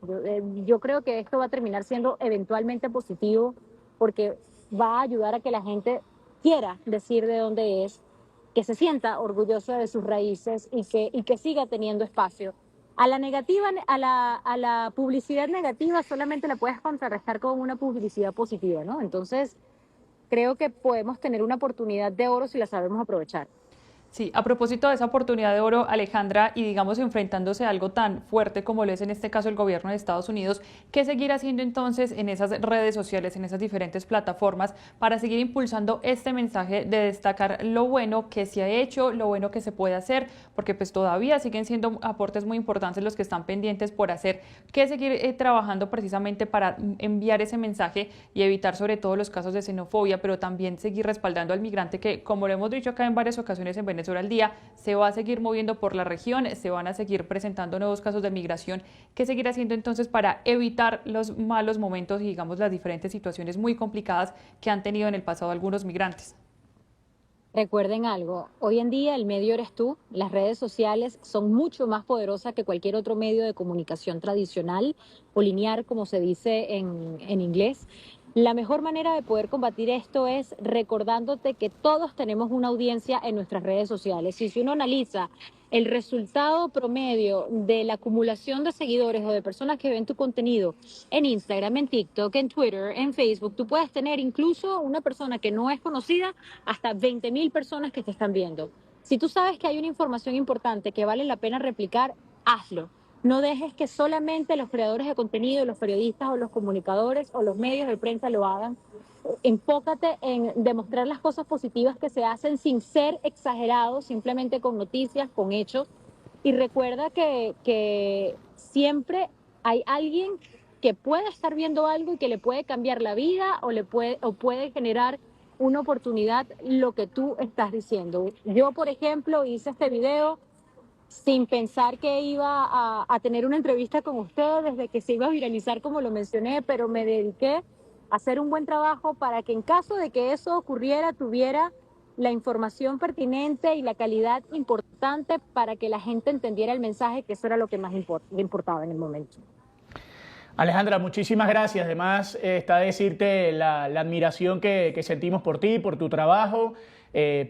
Yo creo que esto va a terminar siendo eventualmente positivo porque va a ayudar a que la gente quiera decir de dónde es, que se sienta orgulloso de sus raíces y que siga teniendo espacio. A la negativa, a la publicidad negativa solamente la puedes contrarrestar con una publicidad positiva, ¿no? Entonces, creo que podemos tener una oportunidad de oro si la sabemos aprovechar. Sí, a propósito de esa oportunidad de oro, Alejandra, y digamos enfrentándose a algo tan fuerte como lo es en este caso el gobierno de Estados Unidos, ¿qué seguir haciendo entonces en esas redes sociales, en esas diferentes plataformas para seguir impulsando este mensaje de destacar lo bueno que se ha hecho, lo bueno que se puede hacer? Porque pues todavía siguen siendo aportes muy importantes los que están pendientes por hacer, que seguir trabajando precisamente para enviar ese mensaje y evitar sobre todo los casos de xenofobia, pero también seguir respaldando al migrante que, como lo hemos dicho acá en varias ocasiones en Venezuela al día, se va a seguir moviendo por la región, se van a seguir presentando nuevos casos de migración. ¿Qué seguir haciendo entonces para evitar los malos momentos y digamos las diferentes situaciones muy complicadas que han tenido en el pasado algunos migrantes? Recuerden algo, hoy en día el medio eres tú, las redes sociales son mucho más poderosas que cualquier otro medio de comunicación tradicional o lineal, como se dice en inglés. La mejor manera de poder combatir esto es recordándote que todos tenemos una audiencia en nuestras redes sociales. Y si uno analiza el resultado promedio de la acumulación de seguidores o de personas que ven tu contenido en Instagram, en TikTok, en Twitter, en Facebook, tú puedes tener incluso una persona que no es conocida hasta 20.000 personas que te están viendo. Si tú sabes que hay una información importante que vale la pena replicar, hazlo. No dejes que solamente los creadores de contenido, los periodistas o los comunicadores o los medios de prensa lo hagan. Enfócate en demostrar las cosas positivas que se hacen sin ser exagerados, simplemente con noticias, con hechos. Y recuerda que siempre hay alguien que puede estar viendo algo y que le puede cambiar la vida o puede generar una oportunidad lo que tú estás diciendo. Yo, por ejemplo, hice este video sin pensar que iba a tener una entrevista con ustedes, desde que se iba a viralizar como lo mencioné, pero me dediqué a hacer un buen trabajo para que en caso de que eso ocurriera, tuviera la información pertinente y la calidad importante para que la gente entendiera el mensaje, que eso era lo que más le importaba en el momento. Alejandra, muchísimas gracias. Además, está decirte la admiración que sentimos por ti, por tu trabajo.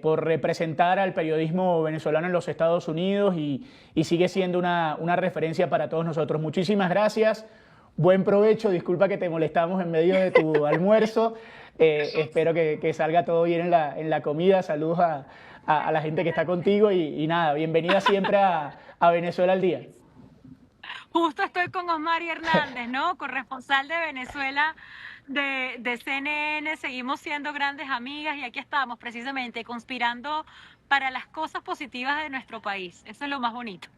por representar al periodismo venezolano en los Estados Unidos y sigue siendo una referencia para todos nosotros. Muchísimas gracias, buen provecho, disculpa que te molestamos en medio de tu almuerzo, espero que salga todo bien en la comida, saludos a la gente que está contigo y nada, bienvenida siempre a Venezuela al Día. Justo estoy con Osmari Hernández, ¿no? Corresponsal de Venezuela de CNN. Seguimos siendo grandes amigas y aquí estamos precisamente conspirando para las cosas positivas de nuestro país. Eso es lo más bonito.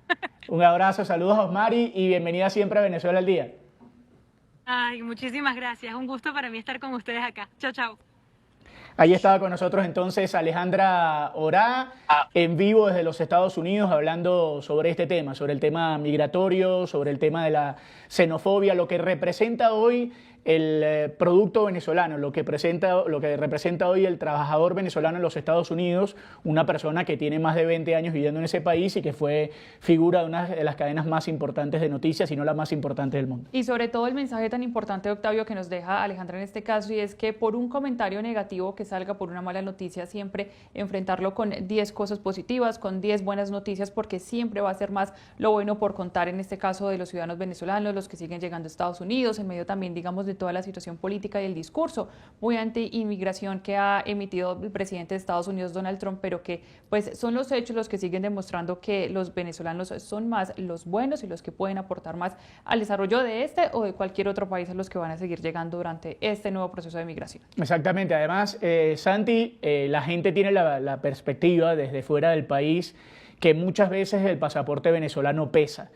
Un abrazo, saludos a Osmari y bienvenida siempre a Venezuela al Día. Ay, muchísimas gracias. Un gusto para mí estar con ustedes acá. Chao, chao. Ahí estaba con nosotros entonces Alejandra Orá, en vivo desde los Estados Unidos, hablando sobre este tema, sobre el tema migratorio, sobre el tema de la xenofobia, lo que representa hoy el producto venezolano, lo que representa hoy el trabajador venezolano en los Estados Unidos, una persona que tiene más de 20 años viviendo en ese país y que fue figura de una de las cadenas más importantes de noticias, si no la más importante del mundo. Y sobre todo el mensaje tan importante, Octavio, que nos deja Alejandra en este caso, y es que por un comentario negativo que salga, por una mala noticia, siempre enfrentarlo con 10 cosas positivas, con 10 buenas noticias, porque siempre va a ser más lo bueno por contar, en este caso de los ciudadanos venezolanos, los que siguen llegando a Estados Unidos, en medio también, digamos, de toda la situación política y el discurso muy anti-inmigración que ha emitido el presidente de Estados Unidos, Donald Trump, pero que pues son los hechos los que siguen demostrando que los venezolanos son más los buenos y los que pueden aportar más al desarrollo de este o de cualquier otro país a los que van a seguir llegando durante este nuevo proceso de migración. Exactamente, además, Santi, la gente tiene la perspectiva desde fuera del país que muchas veces el pasaporte venezolano pesa.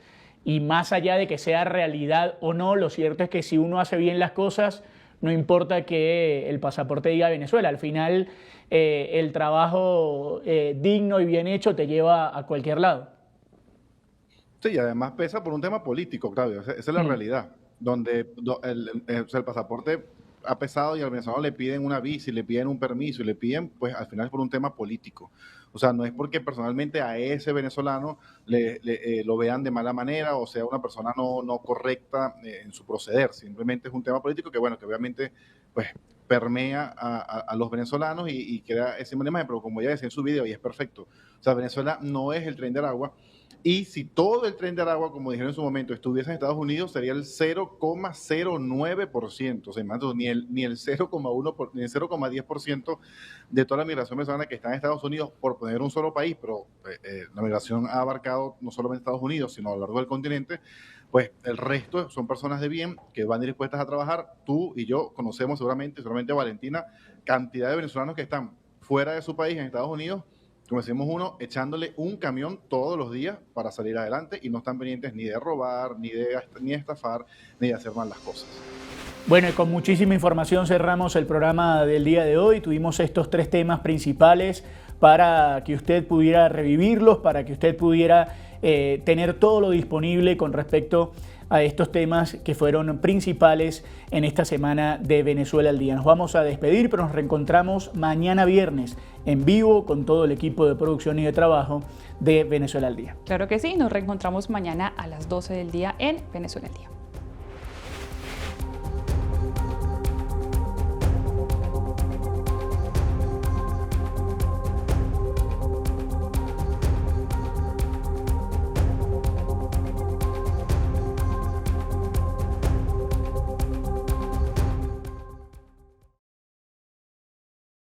Y más allá de que sea realidad o no, lo cierto es que si uno hace bien las cosas, no importa que el pasaporte diga Venezuela. Al final, el trabajo digno y bien hecho te lleva a cualquier lado. Sí, y además pesa por un tema político, Octavio. Esa es la realidad, donde el pasaporte ha pesado y al venezolano le piden una visa y le piden un permiso y le piden, pues al final es por un tema político. O sea, no es porque personalmente a ese venezolano lo vean de mala manera o sea una persona no correcta en su proceder. Simplemente es un tema político que, bueno, que obviamente pues permea a los venezolanos y queda ese imagen, pero como ya decía en su video, y es perfecto. O sea, Venezuela no es el Tren de Aragua. Y si todo el Tren de Aragua, como dijeron en su momento, estuviese en Estados Unidos, sería el 0,09%, o sea, ni el 0,1%, ni el 0,10% de toda la migración venezolana que está en Estados Unidos, por poner un solo país, pero la migración ha abarcado no solamente Estados Unidos, sino a lo largo del continente. Pues el resto son personas de bien que van dispuestas a trabajar. Tú y yo conocemos seguramente Valentina, cantidad de venezolanos que están fuera de su país, en Estados Unidos, como decimos uno, echándole un camión todos los días para salir adelante y no están pendientes ni de robar, ni de estafar, ni de hacer mal las cosas. Bueno, y con muchísima información cerramos el programa del día de hoy. Tuvimos estos 3 temas principales para que usted pudiera revivirlos, para que usted pudiera tener todo lo disponible con respecto a estos temas que fueron principales en esta semana de Venezuela al Día. Nos vamos a despedir, pero nos reencontramos mañana viernes en vivo con todo el equipo de producción y de trabajo de Venezuela al Día. Claro que sí, nos reencontramos mañana a las 12 del día en Venezuela al Día.